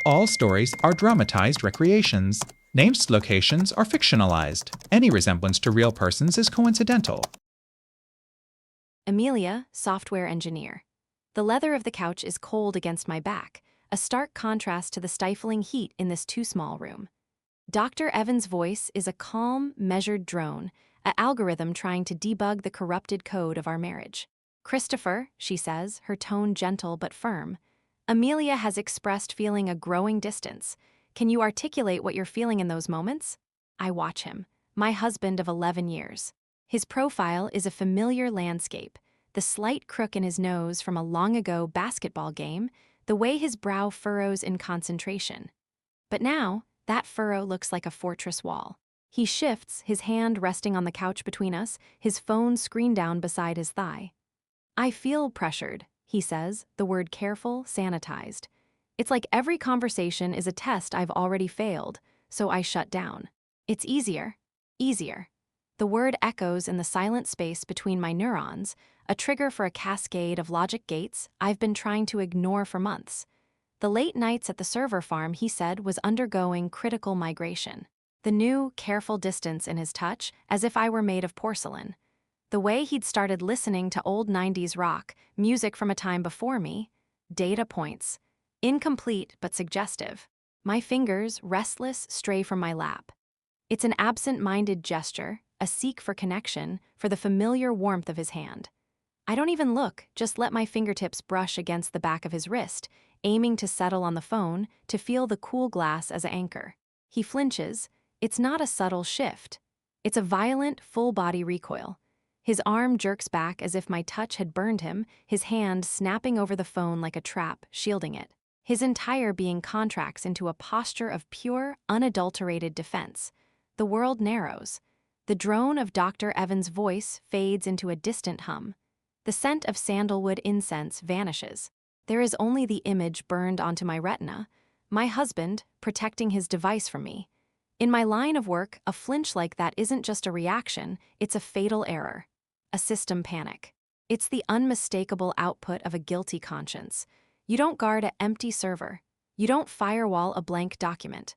All stories are dramatized recreations. Named locations are fictionalized. Any resemblance to real persons is coincidental. Amelia, software engineer. The leather of the couch is cold against my back, a stark contrast to the stifling heat in this too-small room. Dr. Evans' voice is a calm, measured drone, an algorithm trying to debug the corrupted code of our marriage. Christopher, she says, her tone gentle but firm. Amelia has expressed feeling a growing distance. Can you articulate what you're feeling in those moments? I watch him, my husband of 11 years. His profile is a familiar landscape, the slight crook in his nose from a long-ago basketball game, the way his brow furrows in concentration. But now, that furrow looks like a fortress wall. He shifts, his hand resting on the couch between us, his phone screened down beside his thigh. I feel pressured, he says, the word careful, sanitized. It's like every conversation is a test I've already failed, so I shut down. It's easier. Easier. The word echoes in the silent space between my neurons, a trigger for a cascade of logic gates I've been trying to ignore for months. The late nights at the server farm, he said, was undergoing critical migration. The new, careful distance in his touch, as if I were made of porcelain. The way he'd started listening to old 90s rock, music from a time before me. Data points. Incomplete but suggestive. My fingers, restless, stray from my lap. It's an absent-minded gesture, a seek for connection, for the familiar warmth of his hand. I don't even look, just let my fingertips brush against the back of his wrist, aiming to settle on the phone, to feel the cool glass as an anchor. He flinches. It's not a subtle shift. It's a violent, full-body recoil. His arm jerks back as if my touch had burned him, his hand snapping over the phone like a trap, shielding it. His entire being contracts into a posture of pure, unadulterated defense. The world narrows. The drone of Dr. Evans' voice fades into a distant hum. The scent of sandalwood incense vanishes. There is only the image burned onto my retina, my husband protecting his device from me. In my line of work, a flinch like that isn't just a reaction, it's a fatal error. A system panic. It's the unmistakable output of a guilty conscience. You don't guard an empty server. You don't firewall a blank document.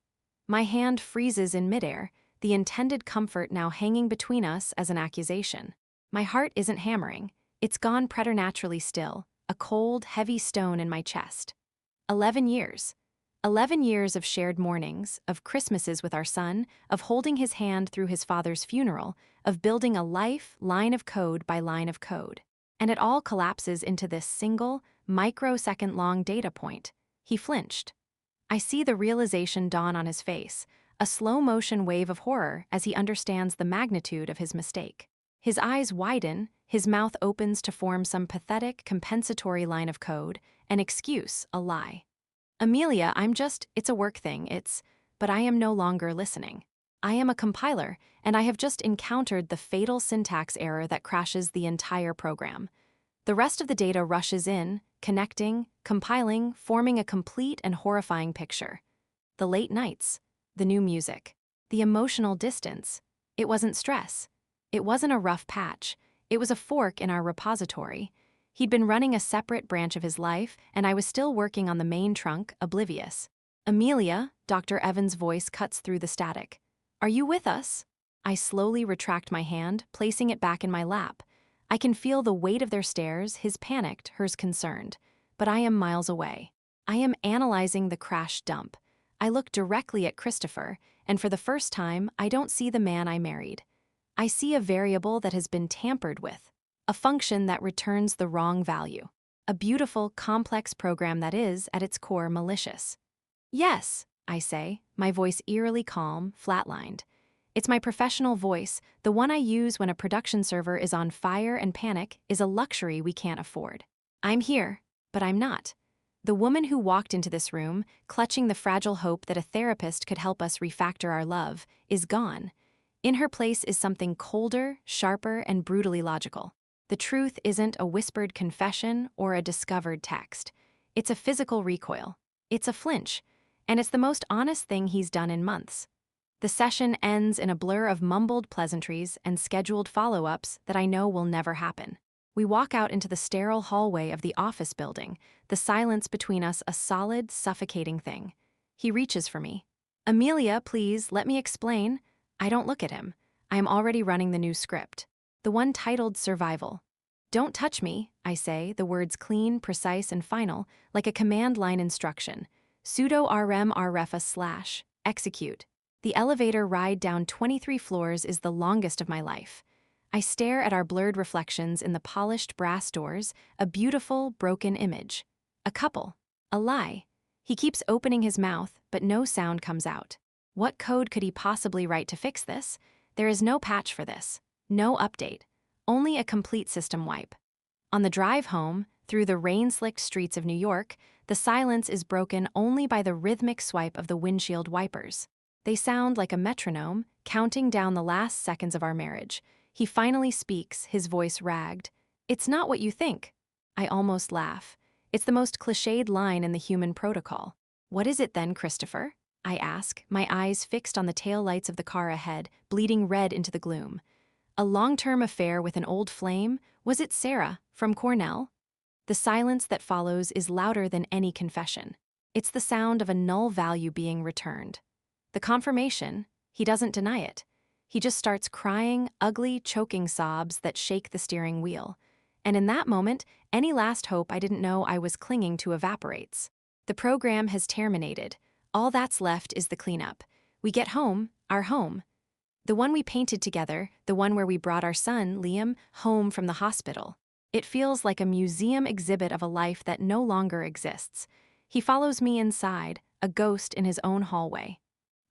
My hand freezes in midair, the intended comfort now hanging between us as an accusation. My heart isn't hammering. It's gone preternaturally still, a cold, heavy stone in my chest. 11 years. 11 years of shared mornings, of Christmases with our son, of holding his hand through his father's funeral, of building a life, line of code by line of code. And it all collapses into this single, microsecond-long data point. He flinched. I see the realization dawn on his face, a slow-motion wave of horror as he understands the magnitude of his mistake. His eyes widen, his mouth opens to form some pathetic, compensatory line of code, an excuse, a lie. Amelia, it's a work thing, but I am no longer listening. I am a compiler, and I have just encountered the fatal syntax error that crashes the entire program. The rest of the data rushes in, connecting, compiling, forming a complete and horrifying picture. The late nights, the new music, the emotional distance. It wasn't stress. It wasn't a rough patch. It was a fork in our repository. He'd been running a separate branch of his life, and I was still working on the main trunk, oblivious. Amelia, Dr. Evans' voice cuts through the static. Are you with us? I slowly retract my hand, placing it back in my lap. I can feel the weight of their stares, his panicked, hers concerned. But I am miles away. I am analyzing the crash dump. I look directly at Christopher, and for the first time, I don't see the man I married. I see a variable that has been tampered with, a function that returns the wrong value, a beautiful, complex program that is, at its core, malicious. Yes, I say, my voice eerily calm, flatlined. It's my professional voice, the one I use when a production server is on fire and panic is a luxury we can't afford. I'm here, but I'm not. The woman who walked into this room, clutching the fragile hope that a therapist could help us refactor our love, is gone. In her place is something colder, sharper, and brutally logical. The truth isn't a whispered confession or a discovered text. It's a physical recoil. It's a flinch. And it's the most honest thing he's done in months. The session ends in a blur of mumbled pleasantries and scheduled follow-ups that I know will never happen. We walk out into the sterile hallway of the office building, the silence between us a solid, suffocating thing. He reaches for me. Amelia, please, let me explain. I don't look at him. I am already running the new script. The one titled Survival. Don't touch me, I say, the words clean, precise, and final, like a command line instruction. Sudo rm rrefa / execute. The elevator ride down 23 floors is the longest of my life. I stare at our blurred reflections in the polished brass doors, a beautiful, broken image. A couple. A lie. He keeps opening his mouth, but no sound comes out. What code could he possibly write to fix this? There is no patch for this. No update. Only a complete system wipe. On the drive home, through the rain-slicked streets of New York, the silence is broken only by the rhythmic swipe of the windshield wipers. They sound like a metronome, counting down the last seconds of our marriage. He finally speaks, his voice ragged. It's not what you think. I almost laugh. It's the most cliched line in the human protocol. What is it then, Christopher? I ask, my eyes fixed on the taillights of the car ahead, bleeding red into the gloom. A long-term affair with an old flame? Was it Sarah, from Cornell? The silence that follows is louder than any confession. It's the sound of a null value being returned. The confirmation, he doesn't deny it. He just starts crying, ugly, choking sobs that shake the steering wheel. And in that moment, any last hope I didn't know I was clinging to evaporates. The program has terminated. All that's left is the cleanup. We get home, our home. The one we painted together, the one where we brought our son, Liam, home from the hospital. It feels like a museum exhibit of a life that no longer exists. He follows me inside, a ghost in his own hallway.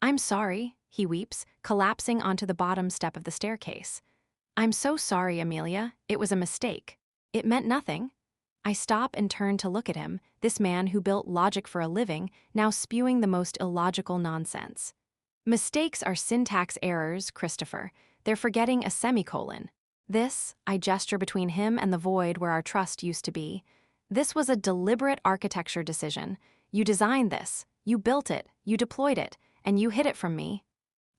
I'm sorry, he weeps, collapsing onto the bottom step of the staircase. I'm so sorry, Amelia. It was a mistake. It meant nothing. I stop and turn to look at him, this man who built logic for a living, now spewing the most illogical nonsense. Mistakes are syntax errors, Christopher. They're forgetting a semicolon. This, I gesture between him and the void where our trust used to be. This was a deliberate architecture decision. You designed this, you built it, you deployed it, and you hid it from me.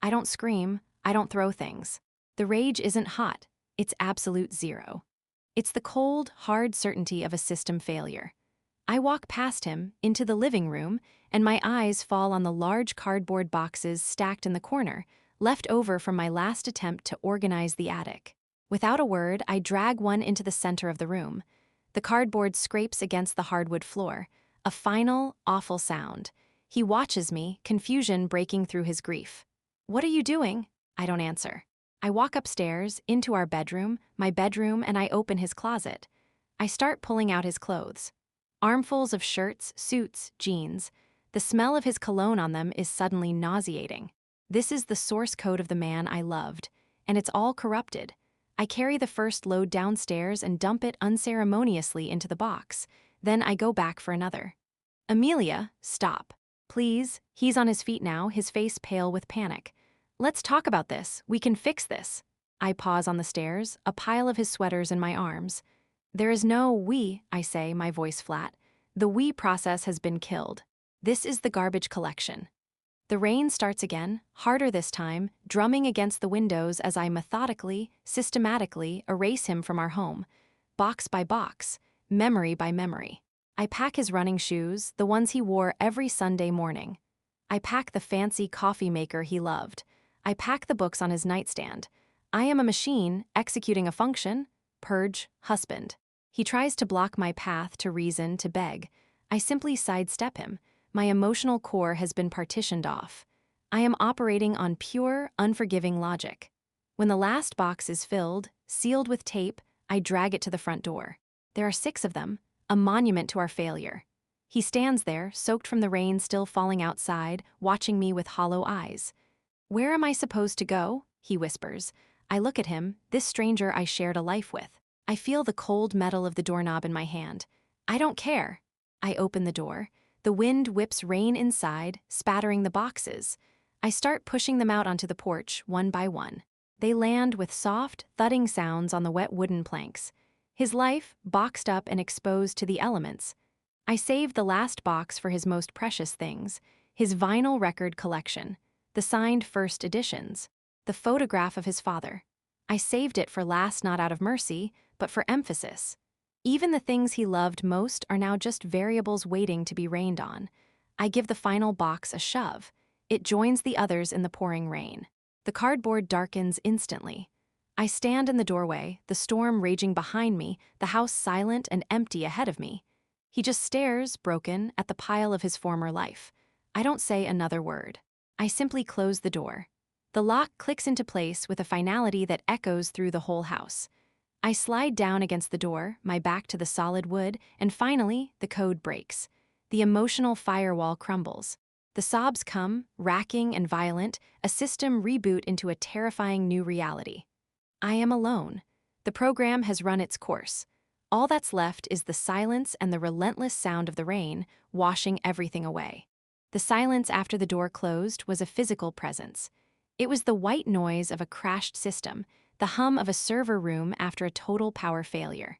I don't scream, I don't throw things. The rage isn't hot, it's absolute zero. It's the cold, hard certainty of a system failure. I walk past him, into the living room, and my eyes fall on the large cardboard boxes stacked in the corner, left over from my last attempt to organize the attic. Without a word, I drag one into the center of the room. The cardboard scrapes against the hardwood floor, a final, awful sound. He watches me, confusion breaking through his grief. What are you doing? I don't answer. I walk upstairs, into our bedroom, my bedroom, and I open his closet. I start pulling out his clothes. Armfuls of shirts, suits, jeans. The smell of his cologne on them is suddenly nauseating. This is the source code of the man I loved, and it's all corrupted. I carry the first load downstairs and dump it unceremoniously into the box. Then I go back for another. Amelia, stop. Please. He's on his feet now, his face pale with panic. Let's talk about this. We can fix this. I pause on the stairs, a pile of his sweaters in my arms. There is no we, I say, my voice flat. The we process has been killed. This is the garbage collection. The rain starts again, harder this time, drumming against the windows as I methodically, systematically erase him from our home. Box by box, memory by memory. I pack his running shoes, the ones he wore every Sunday morning. I pack the fancy coffee maker he loved. I pack the books on his nightstand. I am a machine, executing a function. Purge, husband. He tries to block my path to reason, to beg. I simply sidestep him. My emotional core has been partitioned off. I am operating on pure, unforgiving logic. When the last box is filled, sealed with tape, I drag it to the front door. There are 6 of them, a monument to our failure. He stands there, soaked from the rain still falling outside, watching me with hollow eyes. Where am I supposed to go? He whispers. I look at him, this stranger I shared a life with. I feel the cold metal of the doorknob in my hand. I don't care. I open the door. The wind whips rain inside, spattering the boxes. I start pushing them out onto the porch, one by one. They land with soft, thudding sounds on the wet wooden planks. His life, boxed up and exposed to the elements. I saved the last box for his most precious things, his vinyl record collection, the signed first editions, the photograph of his father. I saved it for last not out of mercy, but for emphasis. Even the things he loved most are now just variables waiting to be rained on. I give the final box a shove. It joins the others in the pouring rain. The cardboard darkens instantly. I stand in the doorway, the storm raging behind me, the house silent and empty ahead of me. He just stares, broken, at the pile of his former life. I don't say another word. I simply close the door. The lock clicks into place with a finality that echoes through the whole house. I slide down against the door, my back to the solid wood, and finally, the code breaks. The emotional firewall crumbles. The sobs come, racking and violent, a system reboot into a terrifying new reality. I am alone. The program has run its course. All that's left is the silence and the relentless sound of the rain, washing everything away. The silence after the door closed was a physical presence. It was the white noise of a crashed system, the hum of a server room after a total power failure.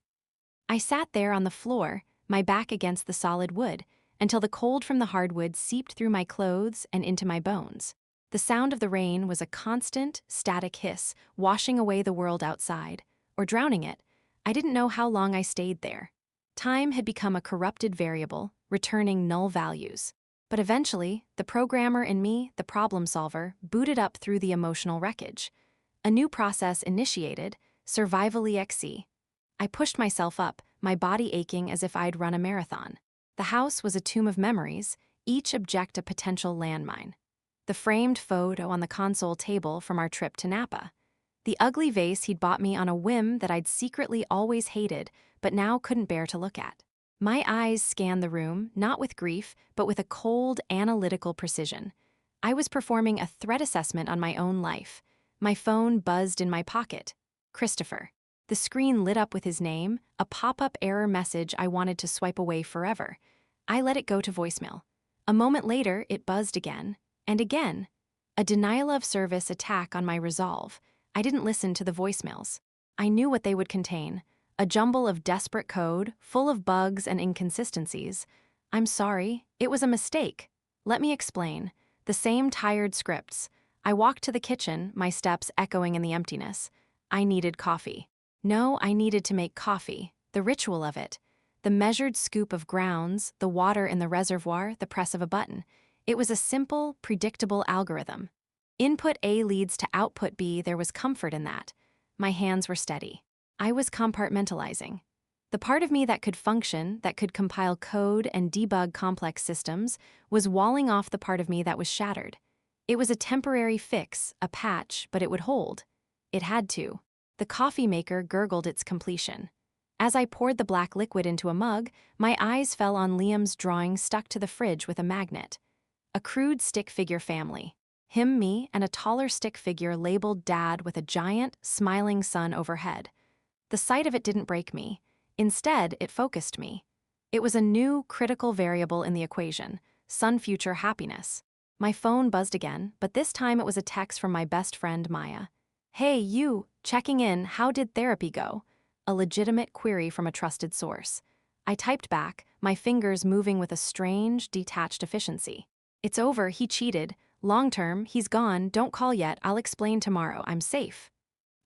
I sat there on the floor, my back against the solid wood, until the cold from the hardwood seeped through my clothes and into my bones. The sound of the rain was a constant, static hiss, washing away the world outside, or drowning it. I didn't know how long I stayed there. Time had become a corrupted variable, returning null values. But eventually, the programmer in me, the problem solver, booted up through the emotional wreckage. A new process initiated, Survival EXE. I pushed myself up, my body aching as if I'd run a marathon. The house was a tomb of memories, each object a potential landmine. The framed photo on the console table from our trip to Napa. The ugly vase he'd bought me on a whim that I'd secretly always hated, but now couldn't bear to look at. My eyes scanned the room, not with grief, but with a cold, analytical precision. I was performing a threat assessment on my own life. My phone buzzed in my pocket. Christopher. The screen lit up with his name, a pop-up error message I wanted to swipe away forever. I let it go to voicemail. A moment later, it buzzed again, and again. A denial of service attack on my resolve. I didn't listen to the voicemails. I knew what they would contain. A jumble of desperate code, full of bugs and inconsistencies. I'm sorry, it was a mistake. Let me explain. The same tired scripts. I walked to the kitchen, my steps echoing in the emptiness. I needed coffee. No, I needed to make coffee. The ritual of it. The measured scoop of grounds, the water in the reservoir, the press of a button. It was a simple, predictable algorithm. Input A leads to output B, there was comfort in that. My hands were steady. I was compartmentalizing. The part of me that could function, that could compile code and debug complex systems, was walling off the part of me that was shattered. It was a temporary fix, a patch, but it would hold. It had to. The coffee maker gurgled its completion. As I poured the black liquid into a mug, my eyes fell on Liam's drawing stuck to the fridge with a magnet. A crude stick figure family. Him, me, and a taller stick figure labeled Dad with a giant, smiling sun overhead. The sight of it didn't break me. Instead, it focused me. It was a new, critical variable in the equation, sun-future happiness. My phone buzzed again, but this time it was a text from my best friend, Maya. Hey, you, checking in, how did therapy go? A legitimate query from a trusted source. I typed back, my fingers moving with a strange, detached efficiency. It's over, he cheated. Long term, he's gone, don't call yet, I'll explain tomorrow, I'm safe.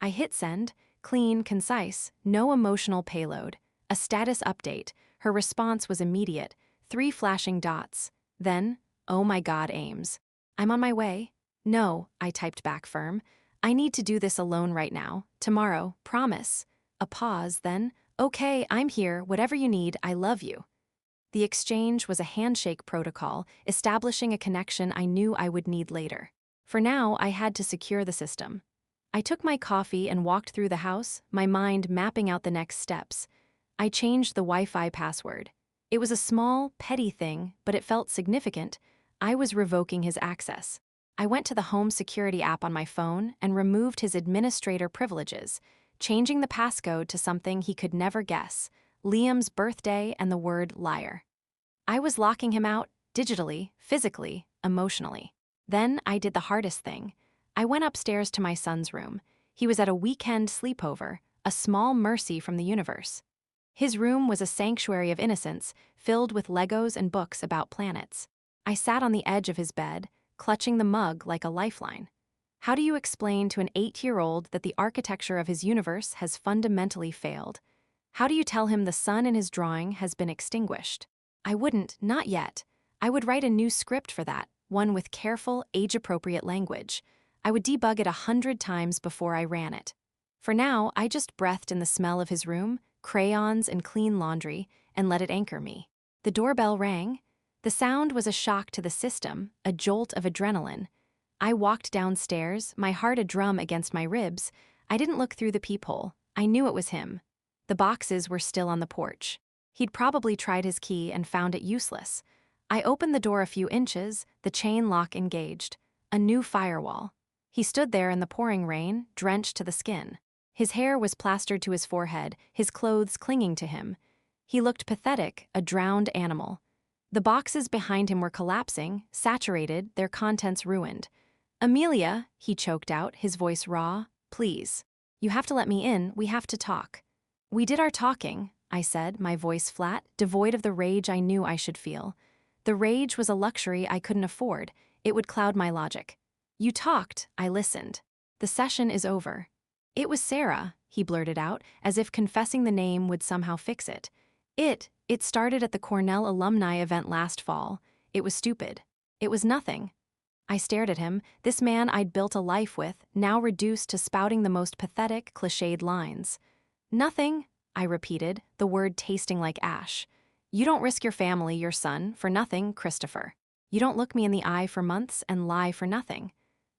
I hit send, clean, concise, no emotional payload. A status update. Her response was immediate, 3 flashing dots. Then, oh my God, Ames. I'm on my way. No, I typed back firm. I need to do this alone right now. Tomorrow, promise. A pause, then, okay, I'm here, whatever you need, I love you. The exchange was a handshake protocol, establishing a connection I knew I would need later. For now, I had to secure the system. I took my coffee and walked through the house, my mind mapping out the next steps. I changed the Wi-Fi password. It was a small, petty thing, but it felt significant. I was revoking his access. I went to the home security app on my phone and removed his administrator privileges, changing the passcode to something he could never guess, Liam's birthday and the word liar. I was locking him out, digitally, physically, emotionally. Then I did the hardest thing. I went upstairs to my son's room. He was at a weekend sleepover, a small mercy from the universe. His room was a sanctuary of innocence, filled with Legos and books about planets. I sat on the edge of his bed, clutching the mug like a lifeline. How do you explain to an 8-year-old that the architecture of his universe has fundamentally failed? How do you tell him the sun in his drawing has been extinguished? I wouldn't, not yet. I would write a new script for that, one with careful, age-appropriate language. I would debug it 100 times before I ran it. For now, I just breathed in the smell of his room, crayons and clean laundry, and let it anchor me. The doorbell rang. The sound was a shock to the system, a jolt of adrenaline. I walked downstairs, my heart a drum against my ribs. I didn't look through the peephole. I knew it was him. The boxes were still on the porch. He'd probably tried his key and found it useless. I opened the door a few inches, the chain lock engaged. A new firewall. He stood there in the pouring rain, drenched to the skin. His hair was plastered to his forehead, his clothes clinging to him. He looked pathetic, a drowned animal. The boxes behind him were collapsing, saturated, their contents ruined. "Amelia," he choked out, his voice raw, "please. You have to let me in, we have to talk." "We did our talking," I said, my voice flat, devoid of the rage I knew I should feel. The rage was a luxury I couldn't afford. It would cloud my logic. "You talked, I listened. The session is over." "It was Sarah," he blurted out, as if confessing the name would somehow fix it. It started at the Cornell alumni event last fall. It was stupid. It was nothing." I stared at him, this man I'd built a life with, now reduced to spouting the most pathetic, cliched lines. "Nothing," I repeated, the word tasting like ash. "You don't risk your family, your son, for nothing, Christopher. You don't look me in the eye for months and lie for nothing.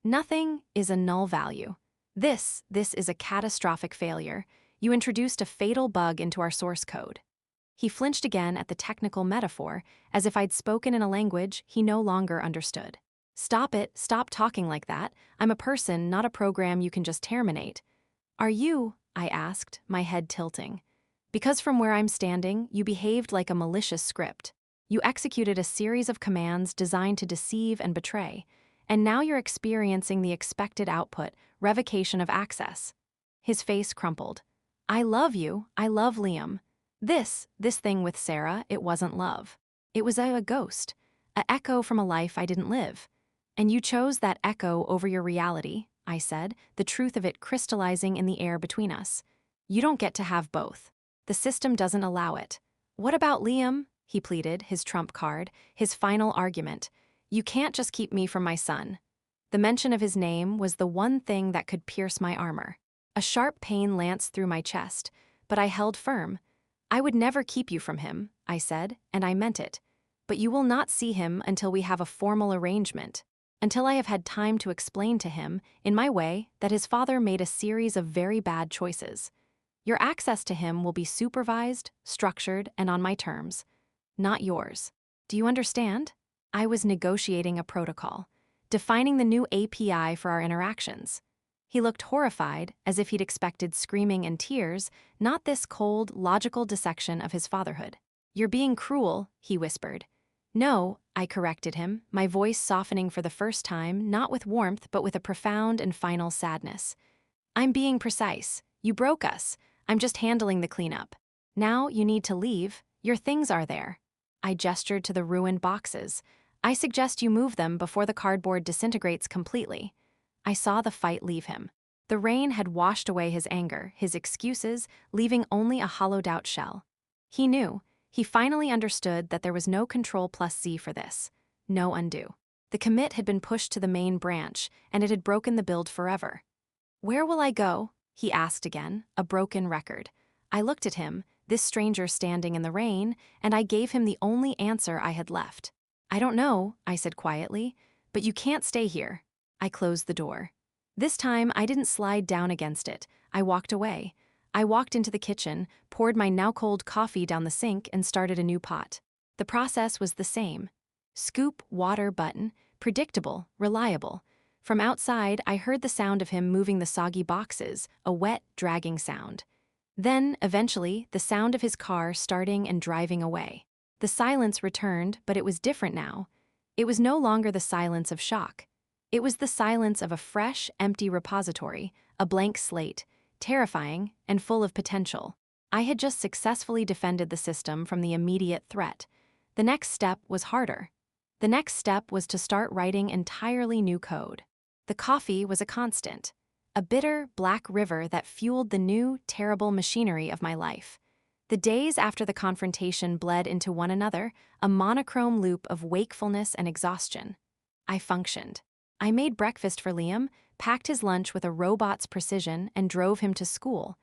Nothing is a null value. This is a catastrophic failure. You introduced a fatal bug into our source code." He flinched again at the technical metaphor, as if I'd spoken in a language he no longer understood. "Stop it, stop talking like that. I'm a person, not a program you can just terminate." "Are you?" I asked, my head tilting. "Because from where I'm standing, you behaved like a malicious script. You executed a series of commands designed to deceive and betray, and now you're experiencing the expected output, revocation of access." His face crumpled. "I love you, I love Liam. This thing with Sarah, it wasn't love. It was a ghost, an echo from a life I didn't live. And you chose that echo over your reality," I said, the truth of it crystallizing in the air between us. "You don't get to have both. The system doesn't allow it." "What about Liam?" he pleaded, his trump card, his final argument. "You can't just keep me from my son." The mention of his name was the one thing that could pierce my armor. A sharp pain lanced through my chest, but I held firm. "I would never keep you from him," I said, and I meant it. "But you will not see him until we have a formal arrangement. Until I have had time to explain to him, in my way, that his father made a series of very bad choices. Your access to him will be supervised, structured, and on my terms. Not yours. Do you understand?" I was negotiating a protocol, defining the new API for our interactions. He looked horrified, as if he'd expected screaming and tears, not this cold, logical dissection of his fatherhood. "You're being cruel," he whispered. "No," I corrected him, my voice softening for the first time, not with warmth but with a profound and final sadness. "I'm being precise. You broke us. I'm just handling the cleanup. Now you need to leave. Your things are there." I gestured to the ruined boxes. "I suggest you move them before the cardboard disintegrates completely." I saw the fight leave him. The rain had washed away his anger, his excuses, leaving only a hollowed-out shell. He knew. He finally understood that there was no Control+Z for this. No undo. The commit had been pushed to the main branch, and it had broken the build forever. "Where will I go?" he asked again, a broken record. I looked at him, this stranger standing in the rain, and I gave him the only answer I had left. "I don't know," I said quietly, "but you can't stay here." I closed the door. This time, I didn't slide down against it. I walked away. I walked into the kitchen, poured my now-cold coffee down the sink, and started a new pot. The process was the same. Scoop, water, button, predictable, reliable. From outside, I heard the sound of him moving the soggy boxes, a wet, dragging sound. Then, eventually, the sound of his car starting and driving away. The silence returned, but it was different now. It was no longer the silence of shock. It was the silence of a fresh, empty repository, a blank slate, terrifying and full of potential. I had just successfully defended the system from the immediate threat. The next step was harder. The next step was to start writing entirely new code. The coffee was a constant, a bitter, black river that fueled the new, terrible machinery of my life. The days after the confrontation bled into one another, a monochrome loop of wakefulness and exhaustion. I functioned. I made breakfast for Liam, packed his lunch with a robot's precision, and drove him to school.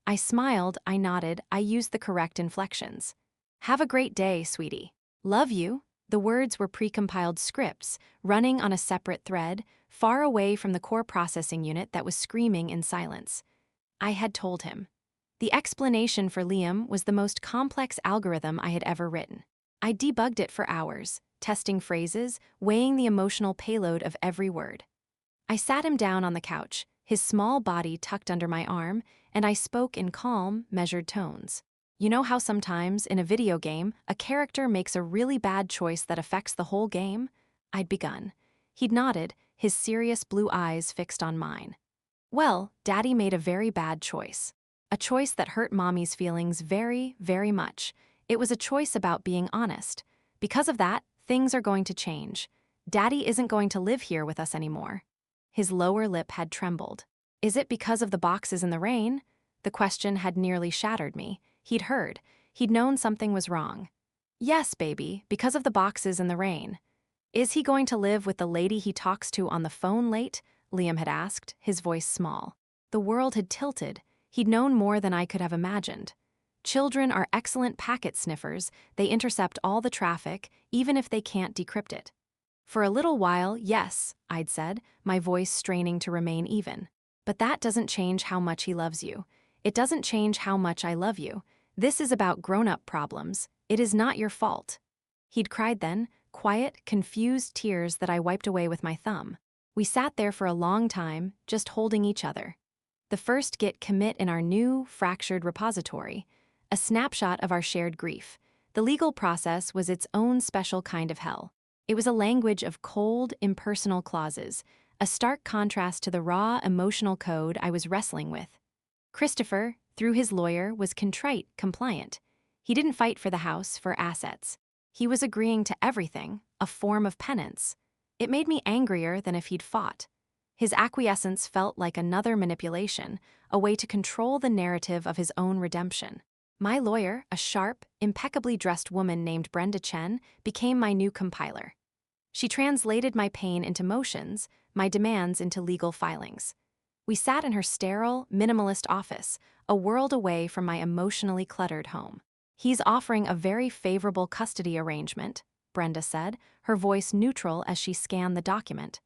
I smiled, I nodded, I used the correct inflections. Have a great day, sweetie. Love you. The words were precompiled scripts, running on a separate thread, far away from the core processing unit that was screaming in silence. I had told him. The explanation for Liam was the most complex algorithm I had ever written. I debugged it for hours, testing phrases, weighing the emotional payload of every word. I sat him down on the couch, his small body tucked under my arm, and I spoke in calm, measured tones. You know how sometimes, in a video game, a character makes a really bad choice that affects the whole game? I'd begun. He'd nodded, his serious blue eyes fixed on mine. Well, Daddy made a very bad choice. A choice that hurt Mommy's feelings very, very much. It was a choice about being honest. Because of that, things are going to change. Daddy isn't going to live here with us anymore. His lower lip had trembled. Is it because of the boxes in the rain? The question had nearly shattered me. He'd heard. He'd known something was wrong. Yes, baby, because of the boxes in the rain. Is he going to live with the lady he talks to on the phone late? Liam had asked, his voice small. The world had tilted. He'd known more than I could have imagined. Children are excellent packet sniffers. They intercept all the traffic, even if they can't decrypt it. For a little while, yes, I'd said, my voice straining to remain even. But that doesn't change how much he loves you. It doesn't change how much I love you. This is about grown-up problems. It is not your fault. He'd cried then, quiet, confused tears that I wiped away with my thumb. We sat there for a long time, just holding each other. The first git commit in our new, fractured repository. A snapshot of our shared grief. The legal process was its own special kind of hell. It was a language of cold, impersonal clauses, a stark contrast to the raw, emotional code I was wrestling with. Christopher, through his lawyer, was contrite, compliant. He didn't fight for the house, for assets. He was agreeing to everything, a form of penance. It made me angrier than if he'd fought. His acquiescence felt like another manipulation, a way to control the narrative of his own redemption. My lawyer, a sharp, impeccably dressed woman named Brenda Chen, became my new compiler. She translated my pain into motions, my demands into legal filings. We sat in her sterile, minimalist office, a world away from my emotionally cluttered home. He's offering a very favorable custody arrangement, Brenda said, her voice neutral as she scanned the document.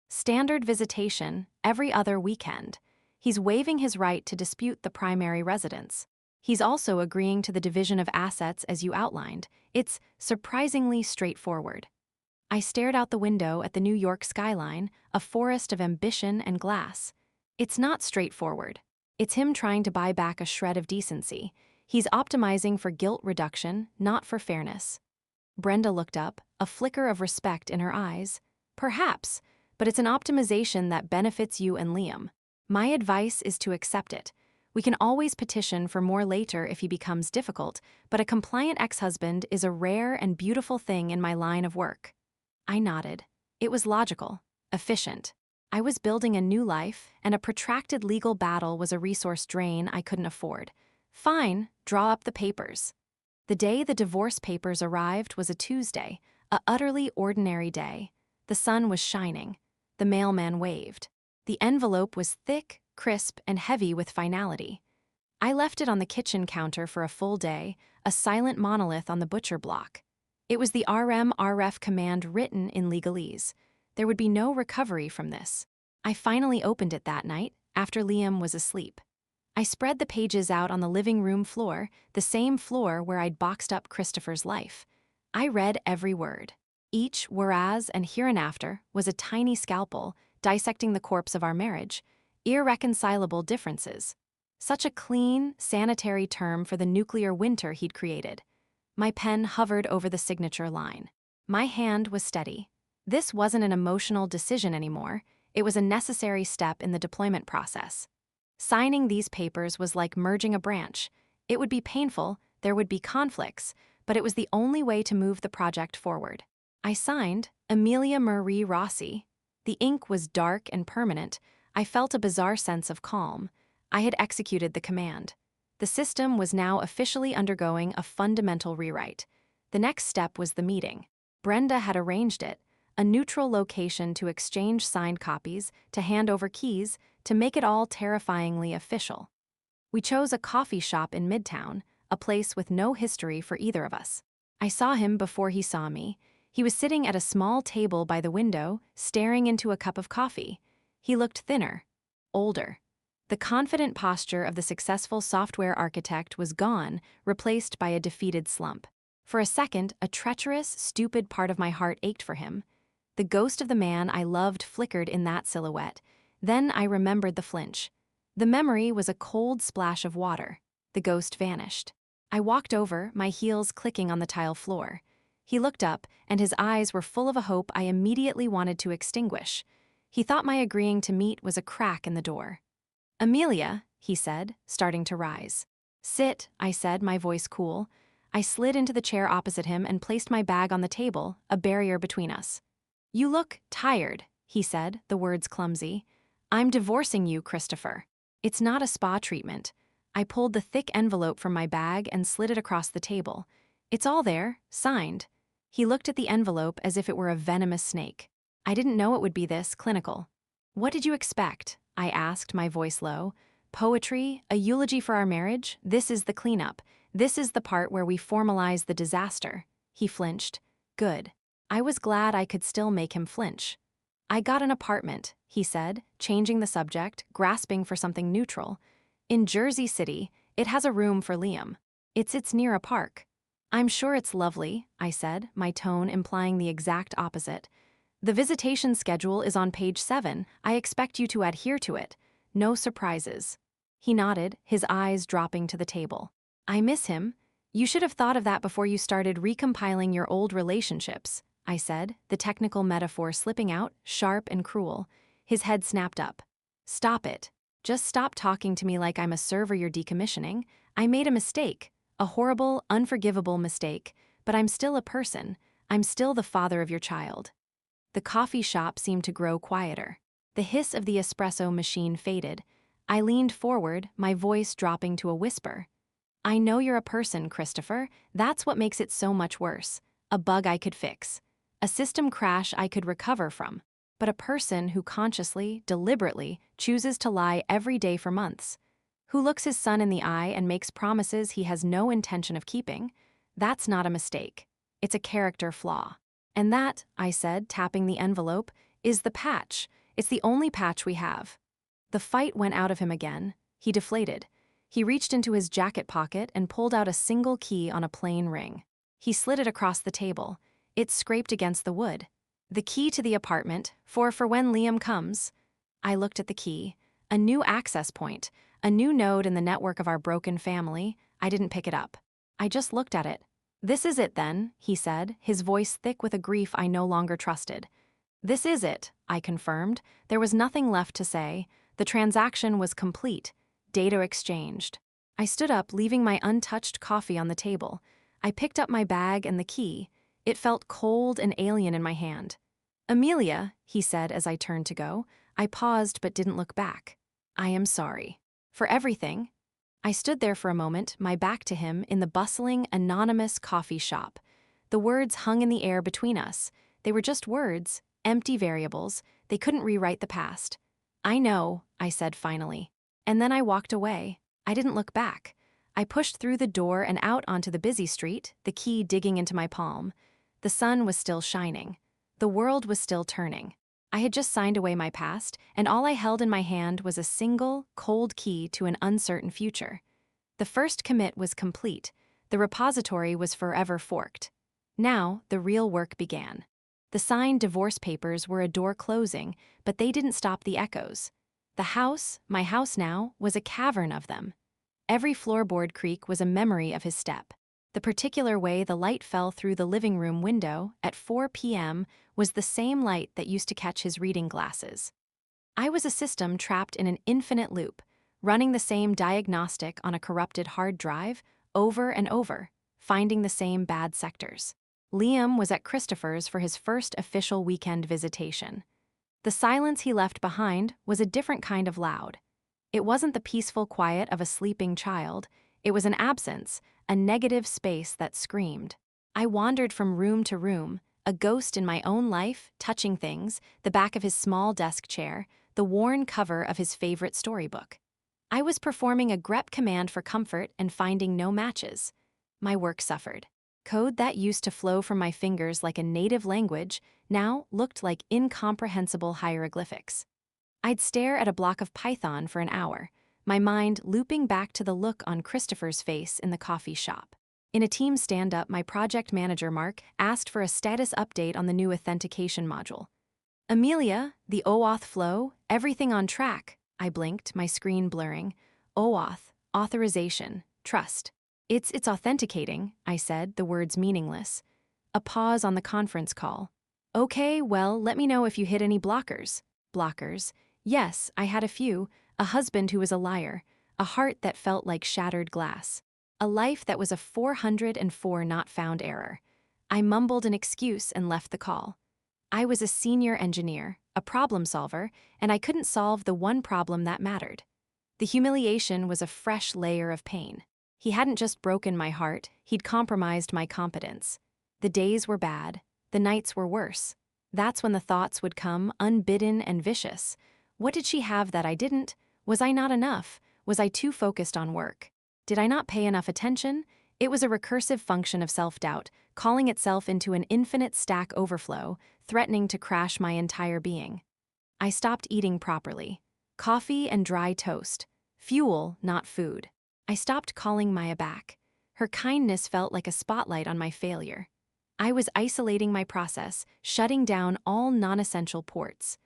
Standard visitation, every other weekend. He's waiving his right to dispute the primary residence. He's also agreeing to the division of assets as you outlined. It's surprisingly straightforward. I stared out the window at the New York skyline, a forest of ambition and glass. It's not straightforward. It's him trying to buy back a shred of decency. He's optimizing for guilt reduction, not for fairness. Brenda looked up, a flicker of respect in her eyes. Perhaps, but it's an optimization that benefits you and Liam. My advice is to accept it. We can always petition for more later if he becomes difficult, but a compliant ex-husband is a rare and beautiful thing in my line of work. I nodded. It was logical, efficient. I was building a new life, and a protracted legal battle was a resource drain I couldn't afford. Fine, draw up the papers. The day the divorce papers arrived was a Tuesday, a utterly ordinary day. The sun was shining. The mailman waved. The envelope was thick, crisp, and heavy with finality. I left it on the kitchen counter for a full day, a silent monolith on the butcher block. It was the RF command written in legalese. There would be no recovery from this. I finally opened it that night, after Liam was asleep. I spread the pages out on the living room floor, the same floor where I'd boxed up Christopher's life. I read every word. Each whereas and hereinafter was a tiny scalpel, dissecting the corpse of our marriage. Irreconcilable differences. Such a clean, sanitary term for the nuclear winter he'd created. My pen hovered over the signature line. My hand was steady. This wasn't an emotional decision anymore. It was a necessary step in the deployment process. Signing these papers was like merging a branch. It would be painful, there would be conflicts, but it was the only way to move the project forward. I signed, Amelia Marie Rossi. The ink was dark and permanent. I felt a bizarre sense of calm. I had executed the command. The system was now officially undergoing a fundamental rewrite. The next step was the meeting. Brenda had arranged it, a neutral location to exchange signed copies, to hand over keys, to make it all terrifyingly official. We chose a coffee shop in Midtown, a place with no history for either of us. I saw him before he saw me. He was sitting at a small table by the window, staring into a cup of coffee. He looked thinner, older. The confident posture of the successful software architect was gone, replaced by a defeated slump. For a second, a treacherous, stupid part of my heart ached for him. The ghost of the man I loved flickered in that silhouette. Then I remembered the flinch. The memory was a cold splash of water. The ghost vanished. I walked over, my heels clicking on the tile floor. He looked up, and his eyes were full of a hope I immediately wanted to extinguish. He thought my agreeing to meet was a crack in the door. "Amelia," he said, starting to rise. "Sit," I said, my voice cool. I slid into the chair opposite him and placed my bag on the table, a barrier between us. "You look tired," he said, the words clumsy. "I'm divorcing you, Christopher. It's not a spa treatment." I pulled the thick envelope from my bag and slid it across the table. "It's all there, signed." He looked at the envelope as if it were a venomous snake. I didn't know it would be this clinical. "What did you expect?" I asked, my voice low. "Poetry? A eulogy for our marriage? This is the cleanup. This is the part where we formalize the disaster." He flinched. Good. I was glad I could still make him flinch. "I got an apartment," he said, changing the subject, grasping for something neutral. "In Jersey City. It has a room for Liam. It's near a park." "I'm sure it's lovely," I said, my tone implying the exact opposite. "The visitation schedule is on page 7. I expect you to adhere to it. No surprises." He nodded, his eyes dropping to the table. "I miss him. You should have thought of that before you started recompiling your old relationships," I said, the technical metaphor slipping out, sharp and cruel. His head snapped up. "Stop it. Just stop talking to me like I'm a server you're decommissioning. I made a mistake, a horrible, unforgivable mistake, but I'm still a person. I'm still the father of your child." The coffee shop seemed to grow quieter. The hiss of the espresso machine faded. I leaned forward, my voice dropping to a whisper. "I know you're a person, Christopher. That's what makes it so much worse. A bug I could fix. A system crash I could recover from. But a person who consciously, deliberately, chooses to lie every day for months. Who looks his son in the eye and makes promises he has no intention of keeping. That's not a mistake. It's a character flaw. And that," I said, tapping the envelope, "is the patch. It's the only patch we have." The fight went out of him again. He deflated. He reached into his jacket pocket and pulled out a single key on a plain ring. He slid it across the table. It scraped against the wood. "The key to the apartment, for when Liam comes." I looked at the key. A new access point, a new node in the network of our broken family. I didn't pick it up. I just looked at it. "This is it then," he said, his voice thick with a grief I no longer trusted. "This is it," I confirmed. There was nothing left to say. The transaction was complete. Data exchanged. I stood up, leaving my untouched coffee on the table. I picked up my bag and the key. It felt cold and alien in my hand. "Amelia," he said as I turned to go. I paused but didn't look back. "I am sorry. For everything." I stood there for a moment, my back to him, in the bustling, anonymous coffee shop. The words hung in the air between us. They were just words, empty variables. They couldn't rewrite the past. "I know," I said finally. And then I walked away. I didn't look back. I pushed through the door and out onto the busy street, the key digging into my palm. The sun was still shining. The world was still turning. I had just signed away my past, and all I held in my hand was a single, cold key to an uncertain future. The first commit was complete. The repository was forever forked. Now, the real work began. The signed divorce papers were a door closing, but they didn't stop the echoes. The house, my house now, was a cavern of them. Every floorboard creak was a memory of his step. The particular way the light fell through the living room window at 4 p.m. was the same light that used to catch his reading glasses. I was a system trapped in an infinite loop, running the same diagnostic on a corrupted hard drive over and over, finding the same bad sectors. Liam was at Christopher's for his first official weekend visitation. The silence he left behind was a different kind of loud. It wasn't the peaceful quiet of a sleeping child. It was an absence, a negative space that screamed. I wandered from room to room, a ghost in my own life, touching things, the back of his small desk chair, the worn cover of his favorite storybook. I was performing a grep command for comfort and finding no matches. My work suffered. Code that used to flow from my fingers like a native language now looked like incomprehensible hieroglyphics. I'd stare at a block of Python for an hour, my mind looping back to the look on Christopher's face in the coffee shop. In a team stand-up, my project manager, Mark, asked for a status update on the new authentication module. Amelia, the OAuth flow, everything on track. I blinked, my screen blurring. OAuth, authorization, trust. It's authenticating, I said, the words meaningless. A pause on the conference call. Okay, well, let me know if you hit any blockers. Blockers. Yes, I had a few. A husband who was a liar. A heart that felt like shattered glass. A life that was a 404 not found error. I mumbled an excuse and left the call. I was a senior engineer, a problem solver, and I couldn't solve the one problem that mattered. The humiliation was a fresh layer of pain. He hadn't just broken my heart, he'd compromised my competence. The days were bad, the nights were worse. That's when the thoughts would come, unbidden and vicious. What did she have that I didn't? Was I not enough? Was I too focused on work? Did I not pay enough attention? It was a recursive function of self-doubt, calling itself into an infinite stack overflow, threatening to crash my entire being. I stopped eating properly. Coffee and dry toast. Fuel, not food. I stopped calling Maya back. Her kindness felt like a spotlight on my failure. I was isolating my process, shutting down all non-essential ports.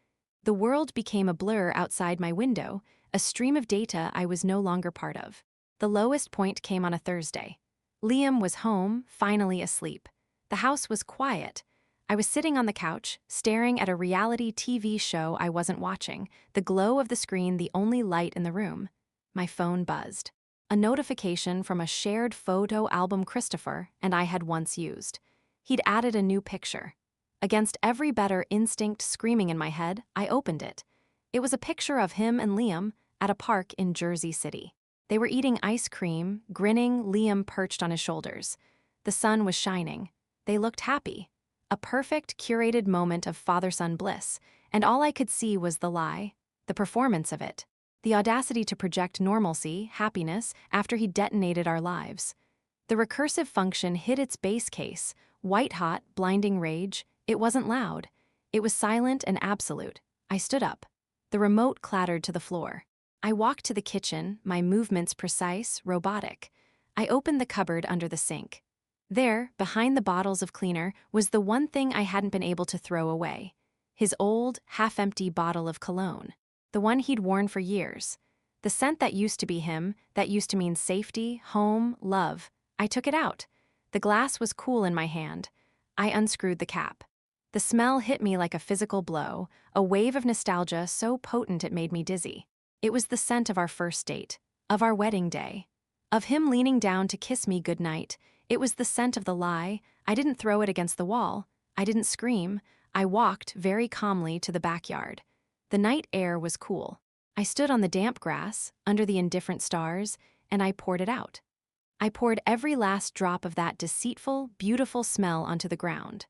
The world became a blur outside my window, a stream of data I was no longer part of. The lowest point came on a Thursday. Liam was home, finally asleep. The house was quiet. I was sitting on the couch, staring at a reality TV show I wasn't watching, the glow of the screen the only light in the room. My phone buzzed. A notification from a shared photo album Christopher and I had once used. He'd added a new picture. Against every better instinct screaming in my head, I opened it. It was a picture of him and Liam at a park in Jersey City. They were eating ice cream, grinning, Liam perched on his shoulders. The sun was shining. They looked happy. A perfect, curated moment of father-son bliss, and all I could see was the lie, the performance of it, the audacity to project normalcy, happiness, after he detonated our lives. The recursive function hit its base case, white-hot, blinding rage. It wasn't loud. It was silent and absolute. I stood up. The remote clattered to the floor. I walked to the kitchen, my movements precise, robotic. I opened the cupboard under the sink. There, behind the bottles of cleaner, was the one thing I hadn't been able to throw away. His old, half-empty bottle of cologne. The one he'd worn for years. The scent that used to be him, that used to mean safety, home, love. I took it out. The glass was cool in my hand. I unscrewed the cap. The smell hit me like a physical blow, a wave of nostalgia so potent it made me dizzy. It was the scent of our first date, of our wedding day, of him leaning down to kiss me goodnight. It was the scent of the lie. I didn't throw it against the wall. I didn't scream. I walked very calmly to the backyard. The night air was cool. I stood on the damp grass, under the indifferent stars, and I poured it out. I poured every last drop of that deceitful, beautiful smell onto the ground.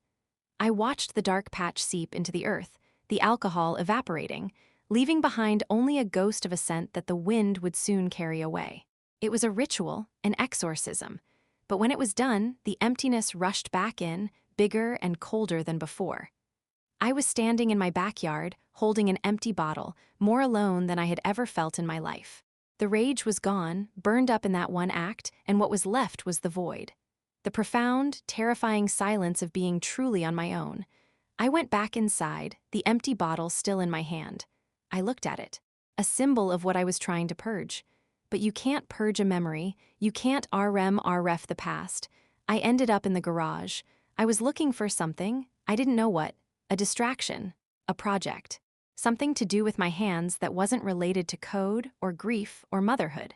I watched the dark patch seep into the earth, the alcohol evaporating, leaving behind only a ghost of a scent that the wind would soon carry away. It was a ritual, an exorcism. But when it was done, the emptiness rushed back in, bigger and colder than before. I was standing in my backyard, holding an empty bottle, more alone than I had ever felt in my life. The rage was gone, burned up in that one act, and what was left was the void. The profound, terrifying silence of being truly on my own. I went back inside, the empty bottle still in my hand. I looked at it, a symbol of what I was trying to purge. But you can't purge a memory, you can't ref the past. I ended up in the garage. I was looking for something, I didn't know what, a distraction, a project, something to do with my hands that wasn't related to code or grief or motherhood.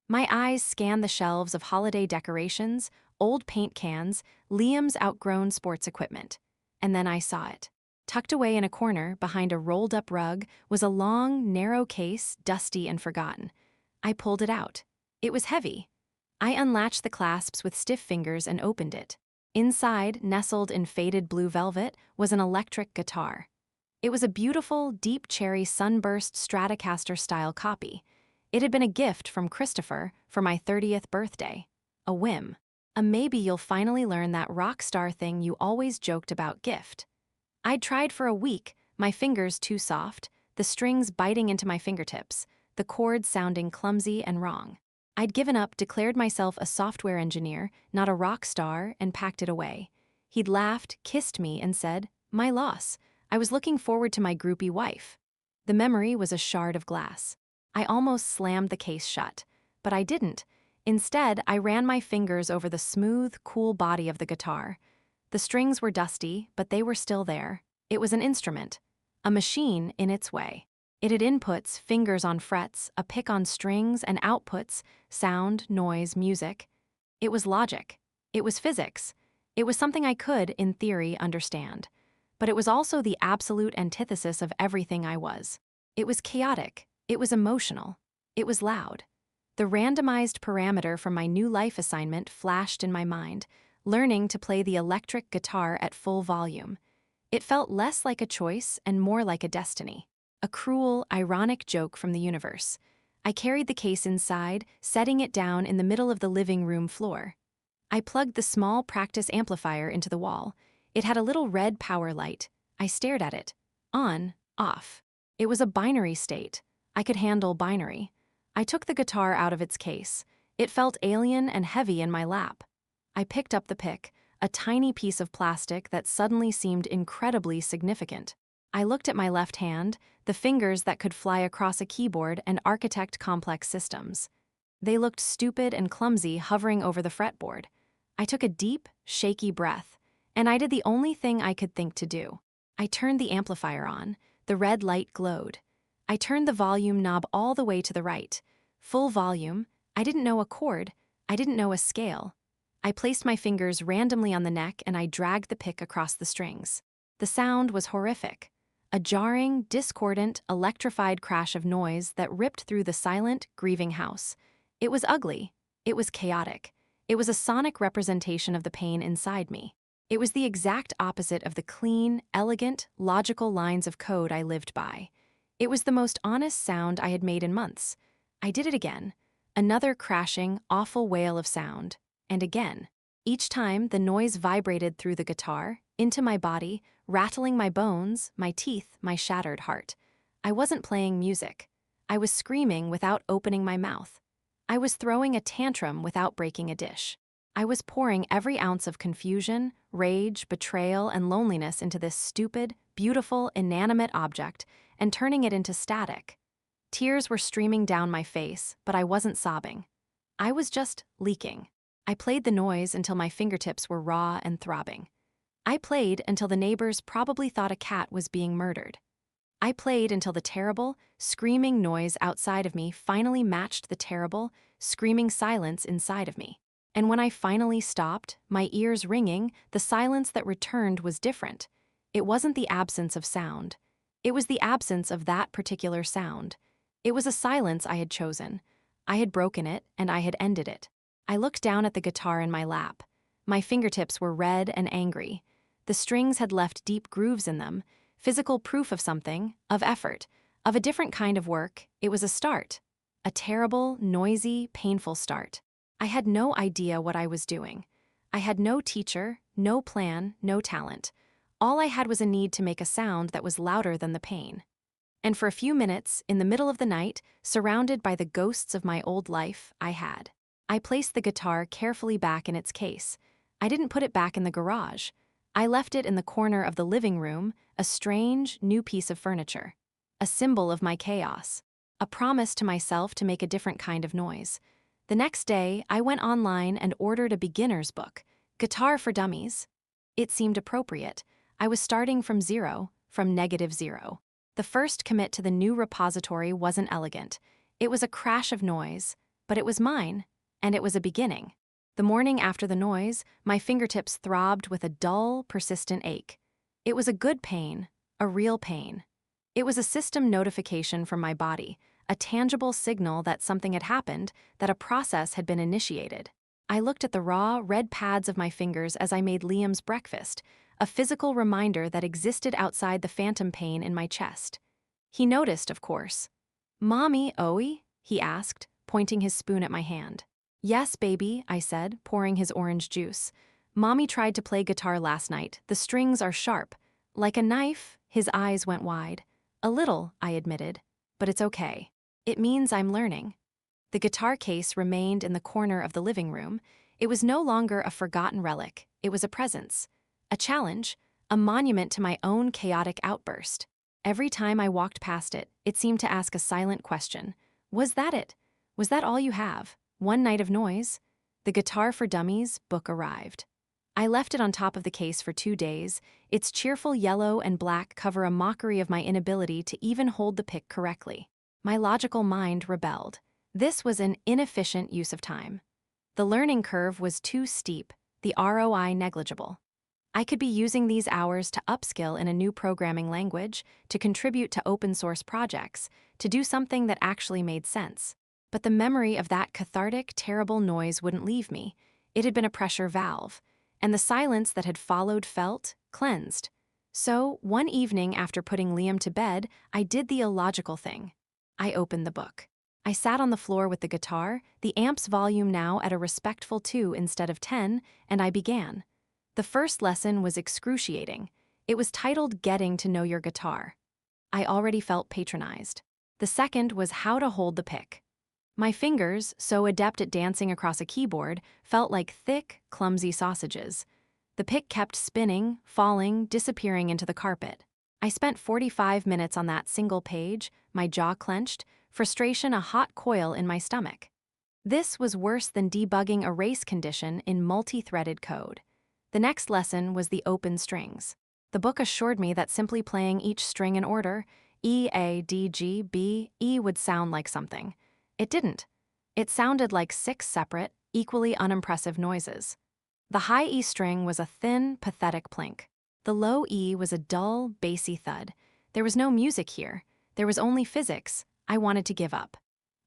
My eyes scanned the shelves of holiday decorations, old paint cans, Liam's outgrown sports equipment. And then I saw it. Tucked away in a corner, behind a rolled-up rug, was a long, narrow case, dusty and forgotten. I pulled it out. It was heavy. I unlatched the clasps with stiff fingers and opened it. Inside, nestled in faded blue velvet, was an electric guitar. It was a beautiful, deep cherry sunburst Stratocaster-style copy. It had been a gift from Christopher for my 30th birthday. A whim. A maybe you'll finally learn that rock star thing you always joked about gift. I'd tried for a week, my fingers too soft, the strings biting into my fingertips, the chords sounding clumsy and wrong. I'd given up, declared myself a software engineer, not a rock star, and packed it away. He'd laughed, kissed me, and said, "My loss. I was looking forward to my groupie wife." The memory was a shard of glass. I almost slammed the case shut, but I didn't. Instead, I ran my fingers over the smooth, cool body of the guitar. The strings were dusty, but they were still there. It was an instrument, a machine in its way. It had inputs, fingers on frets, a pick on strings, and outputs, sound, noise, music. It was logic. It was physics. It was something I could, in theory, understand. But it was also the absolute antithesis of everything I was. It was chaotic. It was emotional. It was loud. The randomized parameter from my new life assignment flashed in my mind, learning to play the electric guitar at full volume. It felt less like a choice and more like a destiny. A cruel, ironic joke from the universe. I carried the case inside, setting it down in the middle of the living room floor. I plugged the small practice amplifier into the wall. It had a little red power light. I stared at it. On, off. It was a binary state. I could handle binary. I took the guitar out of its case. It felt alien and heavy in my lap. I picked up the pick, a tiny piece of plastic that suddenly seemed incredibly significant. I looked at my left hand, the fingers that could fly across a keyboard and architect complex systems. They looked stupid and clumsy hovering over the fretboard. I took a deep, shaky breath, and I did the only thing I could think to do. I turned the amplifier on. The red light glowed. I turned the volume knob all the way to the right. Full volume. I didn't know a chord. I didn't know a scale. I placed my fingers randomly on the neck and I dragged the pick across the strings. The sound was horrific. A jarring, discordant, electrified crash of noise that ripped through the silent, grieving house. It was ugly. It was chaotic. It was a sonic representation of the pain inside me. It was the exact opposite of the clean, elegant, logical lines of code I lived by. It was the most honest sound I had made in months. I did it again. Another crashing, awful wail of sound. And again. Each time, the noise vibrated through the guitar, into my body, rattling my bones, my teeth, my shattered heart. I wasn't playing music. I was screaming without opening my mouth. I was throwing a tantrum without breaking a dish. I was pouring every ounce of confusion, rage, betrayal, and loneliness into this stupid, beautiful, inanimate object and turning it into static. Tears were streaming down my face, but I wasn't sobbing. I was just leaking. I played the noise until my fingertips were raw and throbbing. I played until the neighbors probably thought a cat was being murdered. I played until the terrible, screaming noise outside of me finally matched the terrible, screaming silence inside of me. And when I finally stopped, my ears ringing, the silence that returned was different. It wasn't the absence of sound. It was the absence of that particular sound. It was a silence I had chosen. I had broken it, and I had ended it. I looked down at the guitar in my lap. My fingertips were red and angry. The strings had left deep grooves in them, physical proof of something, of effort, of a different kind of work. It was a start. A terrible, noisy, painful start. I had no idea what I was doing. I had no teacher, no plan, no talent. All I had was a need to make a sound that was louder than the pain. And for a few minutes, in the middle of the night, surrounded by the ghosts of my old life, I placed the guitar carefully back in its case. I didn't put it back in the garage. I left it in the corner of the living room, a strange, new piece of furniture. A symbol of my chaos. A promise to myself to make a different kind of noise. The next day, I went online and ordered a beginner's book, Guitar for Dummies. It seemed appropriate. I was starting from zero, from -0. The first commit to the new repository wasn't elegant. It was a crash of noise, but it was mine, and it was a beginning. The morning after the noise, my fingertips throbbed with a dull, persistent ache. It was a good pain, a real pain. It was a system notification from my body, a tangible signal that something had happened, that a process had been initiated. I looked at the raw, red pads of my fingers as I made Liam's breakfast, a physical reminder that existed outside the phantom pain in my chest. He noticed, of course. "Mommy, Owie?" he asked, pointing his spoon at my hand. "Yes, baby," I said, pouring his orange juice. "Mommy tried to play guitar last night. The strings are sharp. Like a knife." His eyes went wide. "A little," I admitted. "But it's okay. It means I'm learning." The guitar case remained in the corner of the living room. It was no longer a forgotten relic. It was a presence. A challenge. A monument to my own chaotic outburst. Every time I walked past it, it seemed to ask a silent question. Was that it? Was that all you have? One night of noise? The Guitar for Dummies book arrived. I left it on top of the case for 2 days. Its cheerful yellow and black cover a mockery of my inability to even hold the pick correctly. My logical mind rebelled. This was an inefficient use of time. The learning curve was too steep, the ROI negligible. I could be using these hours to upskill in a new programming language, to contribute to open-source projects, to do something that actually made sense. But the memory of that cathartic, terrible noise wouldn't leave me. It had been a pressure valve, and the silence that had followed felt cleansed. So, one evening after putting Liam to bed, I did the illogical thing. I opened the book. I sat on the floor with the guitar, the amp's volume now at a respectful 2 instead of 10, and I began. The first lesson was excruciating. It was titled Getting to Know Your Guitar. I already felt patronized. The second was how to hold the pick. My fingers, so adept at dancing across a keyboard, felt like thick, clumsy sausages. The pick kept spinning, falling, disappearing into the carpet. I spent 45 minutes on that single page, my jaw clenched, frustration a hot coil in my stomach. This was worse than debugging a race condition in multi-threaded code. The next lesson was the open strings. The book assured me that simply playing each string in order, E, A, D, G, B, E, would sound like something. It didn't. It sounded like 6 separate, equally unimpressive noises. The high E string was a thin, pathetic plink. The low E was a dull, bassy thud. There was no music here. There was only physics. I wanted to give up.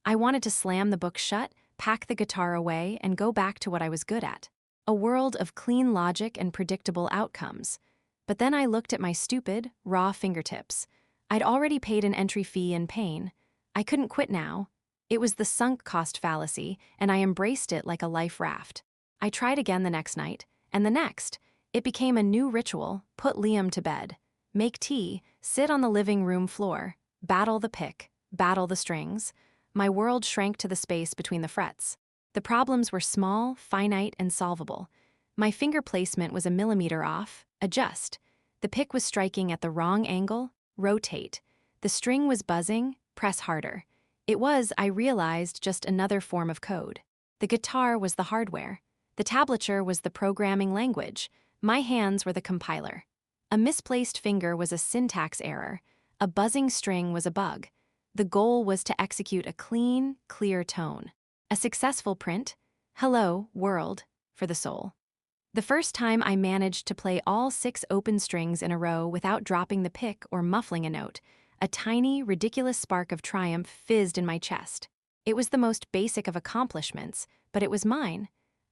I wanted to slam the book shut, pack the guitar away, and go back to what I was good at. A world of clean logic and predictable outcomes. But then I looked at my stupid, raw fingertips. I'd already paid an entry fee in pain. I couldn't quit now. It was the sunk cost fallacy, and I embraced it like a life raft. I tried again the next night, and the next. It became a new ritual: put Liam to bed, make tea, sit on the living room floor, battle the pick, battle the strings. My world shrank to the space between the frets. The problems were small, finite, and solvable. My finger placement was a millimeter off, adjust. The pick was striking at the wrong angle, rotate. The string was buzzing, press harder. It was, I realized, just another form of code. The guitar was the hardware. The tablature was the programming language. My hands were the compiler. A misplaced finger was a syntax error. A buzzing string was a bug. The goal was to execute a clean, clear tone. A successful print, hello, world, for the soul. The first time I managed to play all 6 open strings in a row without dropping the pick or muffling a note, a tiny, ridiculous spark of triumph fizzed in my chest. It was the most basic of accomplishments, but it was mine.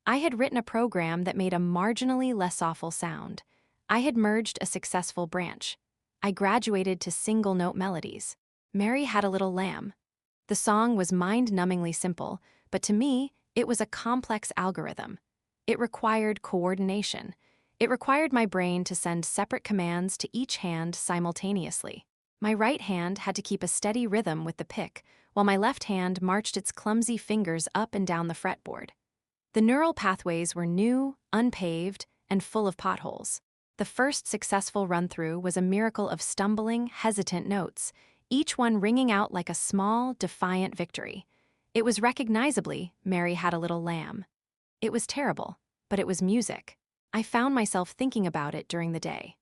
I had written a program that made a marginally less awful sound. I had merged a successful branch. I graduated to single-note melodies. Mary Had a Little Lamb. The song was mind-numbingly simple, but to me, it was a complex algorithm. It required coordination. It required my brain to send separate commands to each hand simultaneously. My right hand had to keep a steady rhythm with the pick, while my left hand marched its clumsy fingers up and down the fretboard. The neural pathways were new, unpaved, and full of potholes. The first successful run-through was a miracle of stumbling, hesitant notes, each one ringing out like a small, defiant victory. It was recognizably Mary Had a Little Lamb. It was terrible, but it was music. I found myself thinking about it during the day.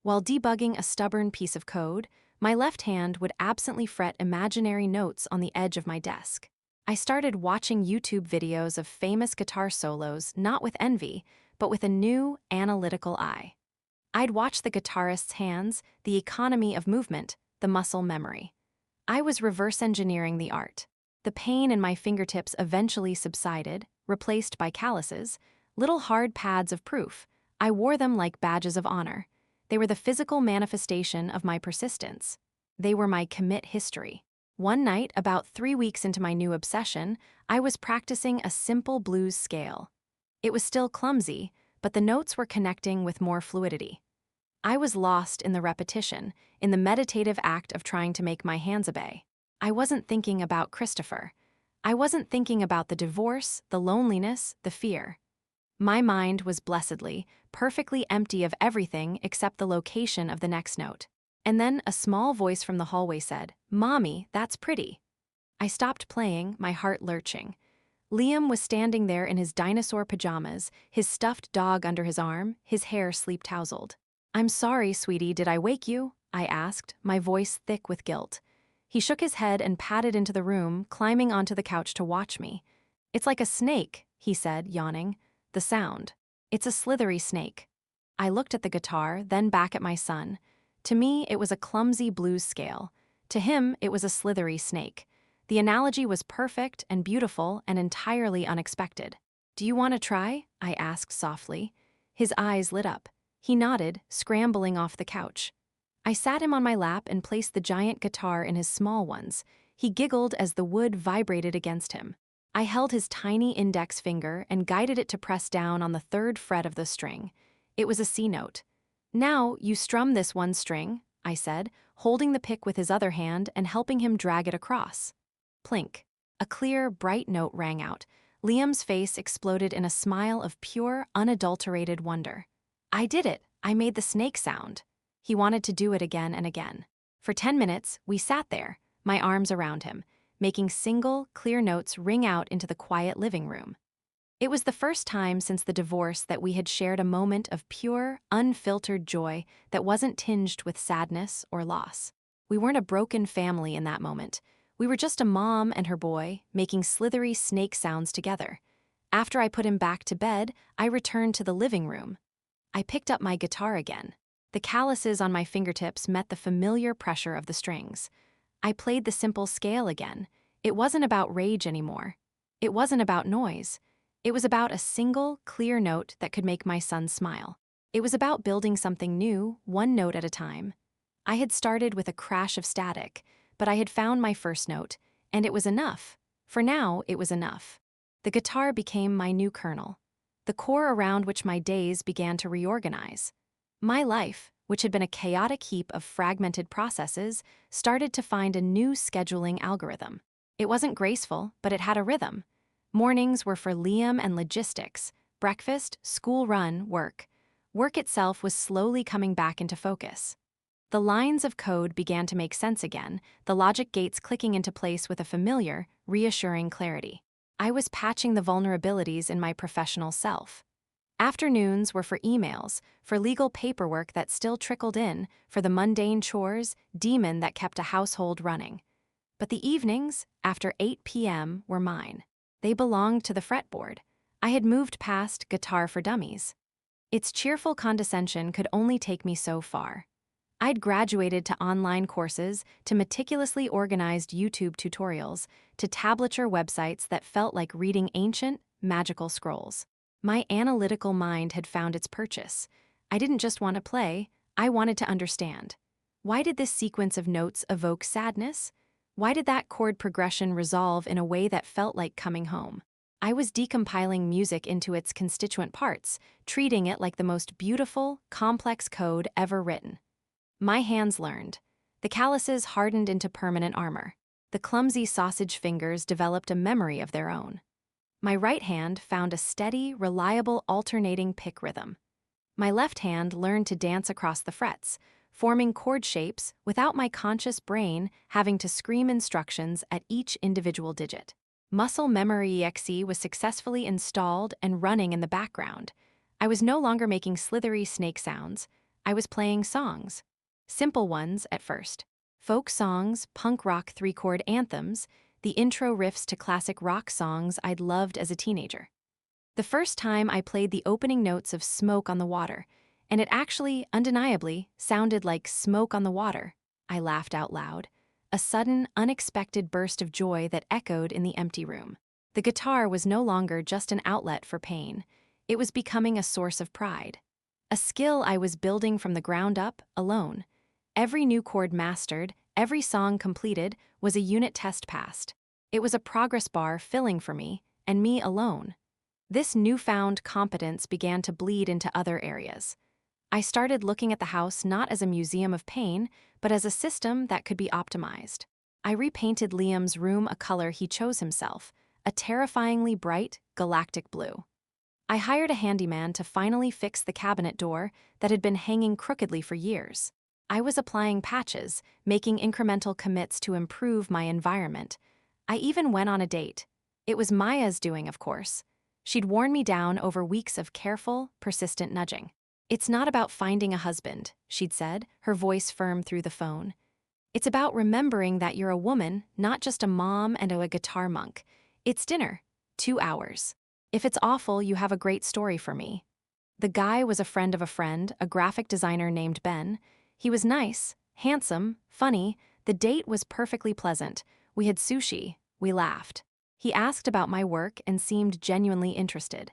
While debugging a stubborn piece of code, my left hand would absently fret imaginary notes on the edge of my desk. I started watching YouTube videos of famous guitar solos not with envy, but with a new, analytical eye. I'd watch the guitarist's hands, the economy of movement, the muscle memory. I was reverse engineering the art. The pain in my fingertips eventually subsided, replaced by calluses, little hard pads of proof. I wore them like badges of honor. They were the physical manifestation of my persistence. They were my commit history. One night, about 3 weeks into my new obsession, I was practicing a simple blues scale. It was still clumsy, but the notes were connecting with more fluidity. I was lost in the repetition, in the meditative act of trying to make my hands obey. I wasn't thinking about Christopher. I wasn't thinking about the divorce, the loneliness, the fear. My mind was blessedly, perfectly empty of everything except the location of the next note. And then a small voice from the hallway said, "Mommy, that's pretty." I stopped playing, my heart lurching. Liam was standing there in his dinosaur pajamas, his stuffed dog under his arm, his hair sleep-tousled. "I'm sorry, sweetie, did I wake you?" I asked, my voice thick with guilt. He shook his head and padded into the room, climbing onto the couch to watch me. "It's like a snake," he said, yawning. "The sound. It's a slithery snake." I looked at the guitar, then back at my son. To me, it was a clumsy blues scale. To him, it was a slithery snake. The analogy was perfect and beautiful and entirely unexpected. "Do you want to try?" I asked softly. His eyes lit up. He nodded, scrambling off the couch. I sat him on my lap and placed the giant guitar in his small ones. He giggled as the wood vibrated against him. I held his tiny index finger and guided it to press down on the 3rd fret of the string. It was a C note. "Now, you strum this one string," I said, holding the pick with his other hand and helping him drag it across. Plink. A clear, bright note rang out. Liam's face exploded in a smile of pure, unadulterated wonder. "I did it! I made the snake sound." He wanted to do it again and again. For 10 minutes, we sat there, my arms around him, making single, clear notes ring out into the quiet living room. It was the first time since the divorce that we had shared a moment of pure, unfiltered joy that wasn't tinged with sadness or loss. We weren't a broken family in that moment. We were just a mom and her boy, making slithery snake sounds together. After I put him back to bed, I returned to the living room. I picked up my guitar again. The calluses on my fingertips met the familiar pressure of the strings. I played the simple scale again. It wasn't about rage anymore. It wasn't about noise. It was about a single, clear note that could make my son smile. It was about building something new, one note at a time. I had started with a crash of static, but I had found my first note, and it was enough. For now, it was enough. The guitar became my new kernel, the core around which my days began to reorganize. My life, which had been a chaotic heap of fragmented processes, started to find a new scheduling algorithm. It wasn't graceful, but it had a rhythm. Mornings were for Liam and logistics, breakfast, school run, work. Work itself was slowly coming back into focus. The lines of code began to make sense again, the logic gates clicking into place with a familiar, reassuring clarity. I was patching the vulnerabilities in my professional self. Afternoons were for emails, for legal paperwork that still trickled in, for the mundane chores, demon that kept a household running. But the evenings, after 8 p.m., were mine. They belonged to the fretboard. I had moved past Guitar for Dummies. Its cheerful condescension could only take me so far. I'd graduated to online courses, to meticulously organized YouTube tutorials, to tablature websites that felt like reading ancient, magical scrolls. My analytical mind had found its purchase. I didn't just want to play, I wanted to understand. Why did this sequence of notes evoke sadness? Why did that chord progression resolve in a way that felt like coming home? I was decompiling music into its constituent parts, treating it like the most beautiful, complex code ever written. My hands learned. The calluses hardened into permanent armor. The clumsy sausage fingers developed a memory of their own. My right hand found a steady, reliable alternating pick rhythm. My left hand learned to dance across the frets, forming chord shapes without my conscious brain having to scream instructions at each individual digit. Muscle Memory EXE was successfully installed and running in the background. I was no longer making slithery snake sounds. I was playing songs. Simple ones at first. Folk songs, punk rock 3-chord anthems, the intro riffs to classic rock songs I'd loved as a teenager. The first time I played the opening notes of Smoke on the Water, and it actually, undeniably, sounded like smoke on the water. I laughed out loud. a sudden, unexpected burst of joy that echoed in the empty room. The guitar was no longer just an outlet for pain. It was becoming a source of pride. A skill I was building from the ground up, alone. Every new chord mastered, every song completed, was a unit test passed. It was a progress bar filling for me, and me alone. This newfound competence began to bleed into other areas. I started looking at the house not as a museum of pain, but as a system that could be optimized. I repainted Liam's room a color he chose himself, a terrifyingly bright, galactic blue. I hired a handyman to finally fix the cabinet door that had been hanging crookedly for years. I was applying patches, making incremental commits to improve my environment. I even went on a date. It was Maya's doing, of course. She'd worn me down over weeks of careful, persistent nudging. "It's not about finding a husband," she'd said, her voice firm through the phone. "It's about remembering that you're a woman, not just a mom and a guitar monk. It's dinner. 2 hours. If it's awful, you have a great story for me." The guy was a friend of a friend, a graphic designer named Ben. He was nice, handsome, funny. The date was perfectly pleasant. We had sushi. We laughed. He asked about my work and seemed genuinely interested.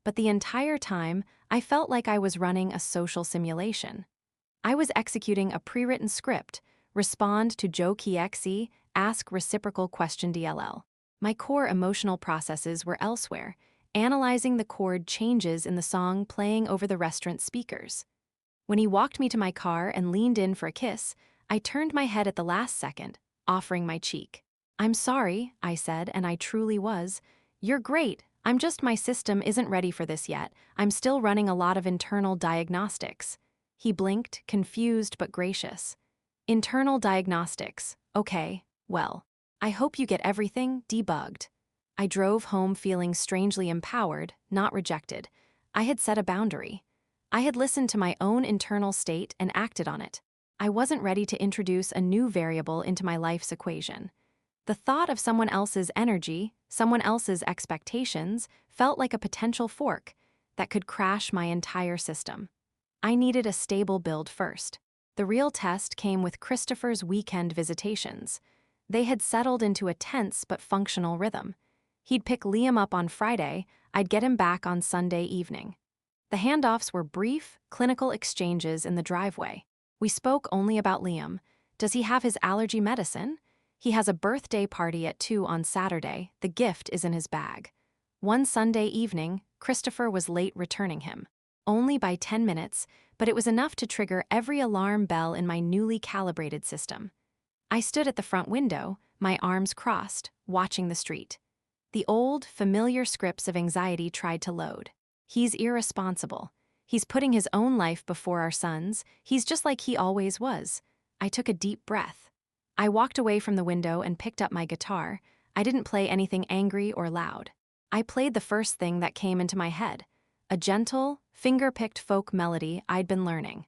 But the entire time, I felt like I was running a social simulation. I was executing a pre-written script: respond to Joe Kiexi, ask reciprocal question DLL. My core emotional processes were elsewhere, analyzing the chord changes in the song playing over the restaurant speakers. When he walked me to my car and leaned in for a kiss, I turned my head at the last second, offering my cheek. "I'm sorry," I said, and I truly was. "You're great. My system isn't ready for this yet. I'm still running a lot of internal diagnostics." He blinked, confused but gracious. "Internal diagnostics. Okay, well, I hope you get everything debugged." I drove home feeling strangely empowered, not rejected. I had set a boundary. I had listened to my own internal state and acted on it. I wasn't ready to introduce a new variable into my life's equation. The thought of someone else's energy, someone else's expectations, felt like a potential fork that could crash my entire system. I needed a stable build first. The real test came with Christopher's weekend visitations. They had settled into a tense but functional rhythm. He'd pick Liam up on Friday, I'd get him back on Sunday evening. The handoffs were brief, clinical exchanges in the driveway. We spoke only about Liam. Does he have his allergy medicine? He has a birthday party at 2 on Saturday. The gift is in his bag. One Sunday evening, Christopher was late returning him. Only by 10 minutes, but it was enough to trigger every alarm bell in my newly calibrated system. I stood at the front window, my arms crossed, watching the street. The old, familiar scripts of anxiety tried to load. He's irresponsible. He's putting his own life before our son's. He's just like he always was. I took a deep breath. I walked away from the window and picked up my guitar. I didn't play anything angry or loud. I played the first thing that came into my head, a gentle, finger-picked folk melody I'd been learning.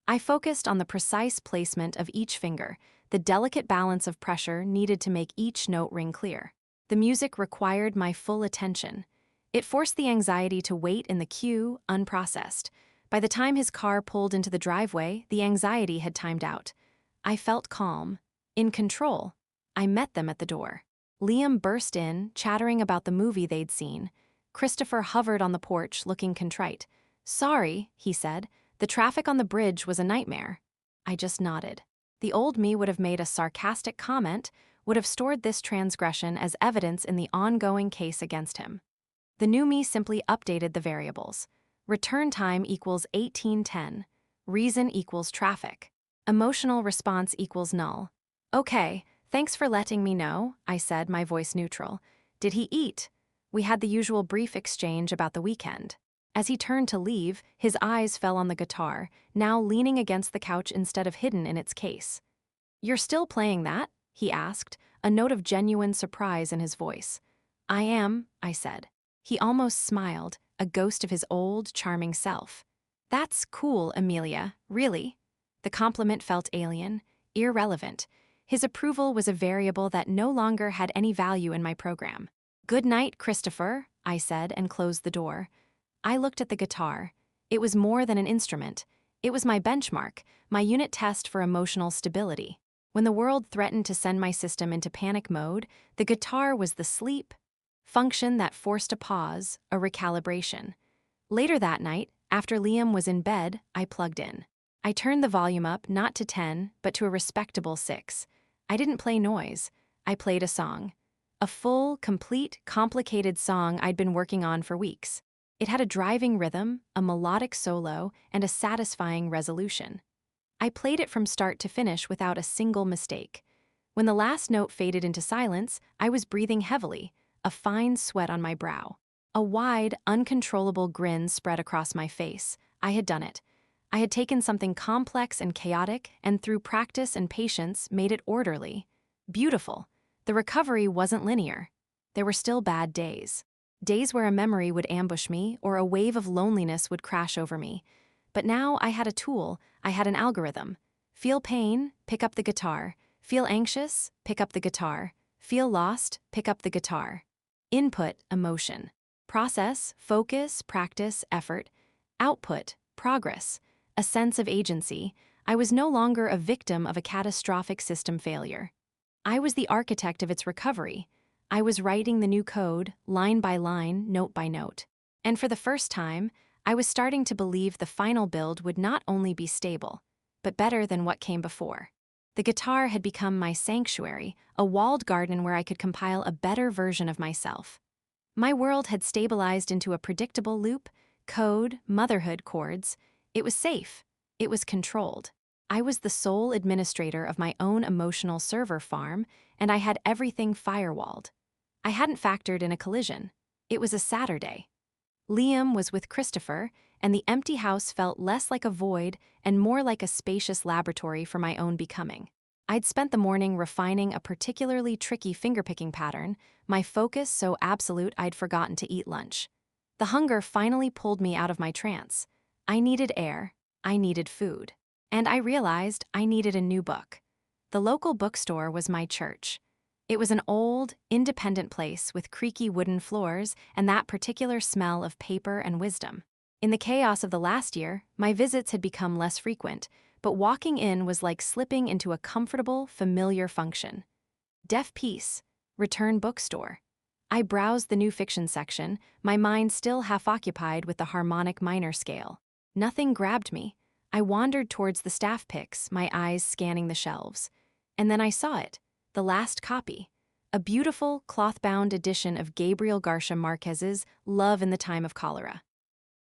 I focused on the precise placement of each finger, the delicate balance of pressure needed to make each note ring clear. The music required my full attention. It forced the anxiety to wait in the queue, unprocessed. By the time his car pulled into the driveway, the anxiety had timed out. I felt calm, in control. I met them at the door. Liam burst in, chattering about the movie they'd seen. Christopher hovered on the porch, looking contrite. "Sorry," he said. "The traffic on the bridge was a nightmare." I just nodded. The old me would have made a sarcastic comment, would have stored this transgression as evidence in the ongoing case against him. The new me simply updated the variables. Return time equals 1810. Reason equals traffic. Emotional response equals null. "Okay, thanks for letting me know," I said, my voice neutral. "Did he eat?" We had the usual brief exchange about the weekend. As he turned to leave, his eyes fell on the guitar, now leaning against the couch instead of hidden in its case. "You're still playing that?" he asked, a note of genuine surprise in his voice. "I am," I said. He almost smiled, a ghost of his old, charming self. "That's cool, Amelia, really." The compliment felt alien, irrelevant. His approval was a variable that no longer had any value in my program. "Good night, Christopher," I said and closed the door. I looked at the guitar. It was more than an instrument. It was my benchmark, my unit test for emotional stability. When the world threatened to send my system into panic mode, the guitar was the sleep function that forced a pause, a recalibration. Later that night, after Liam was in bed, I plugged in. I turned the volume up not to 10, but to a respectable 6. I didn't play noise. I played a song. A full, complete, complicated song I'd been working on for weeks. It had a driving rhythm, a melodic solo, and a satisfying resolution. I played it from start to finish without a single mistake. When the last note faded into silence, I was breathing heavily, a fine sweat on my brow. A wide, uncontrollable grin spread across my face. I had done it. I had taken something complex and chaotic, and through practice and patience, made it orderly. Beautiful. The recovery wasn't linear. There were still bad days. Days where a memory would ambush me, or a wave of loneliness would crash over me. But now I had a tool, I had an algorithm. Feel pain, pick up the guitar. Feel anxious, pick up the guitar. Feel lost, pick up the guitar. Input, emotion. Process, focus, practice, effort. Output, progress. A sense of agency. I was no longer a victim of a catastrophic system failure. I was the architect of its recovery. I was writing the new code, line by line, note by note. And for the first time, I was starting to believe the final build would not only be stable, but better than what came before. The guitar had become my sanctuary, a walled garden where I could compile a better version of myself. My world had stabilized into a predictable loop, code, motherhood chords. It was safe. It was controlled. I was the sole administrator of my own emotional server farm, and I had everything firewalled. I hadn't factored in a collision. It was a Saturday. Liam was with Christopher, and the empty house felt less like a void and more like a spacious laboratory for my own becoming. I'd spent the morning refining a particularly tricky fingerpicking pattern, my focus so absolute I'd forgotten to eat lunch. The hunger finally pulled me out of my trance. I needed air, I needed food, and I realized I needed a new book. The local bookstore was my church. It was an old, independent place with creaky wooden floors and that particular smell of paper and wisdom. In the chaos of the last year, my visits had become less frequent, but walking in was like slipping into a comfortable, familiar function. Deaf Peace, Return Bookstore. I browsed the new fiction section, my mind still half occupied with the harmonic minor scale. Nothing grabbed me. I wandered towards the staff picks, my eyes scanning the shelves. And then I saw it. The last copy, a beautiful, cloth-bound edition of Gabriel Garcia Marquez's Love in the Time of Cholera.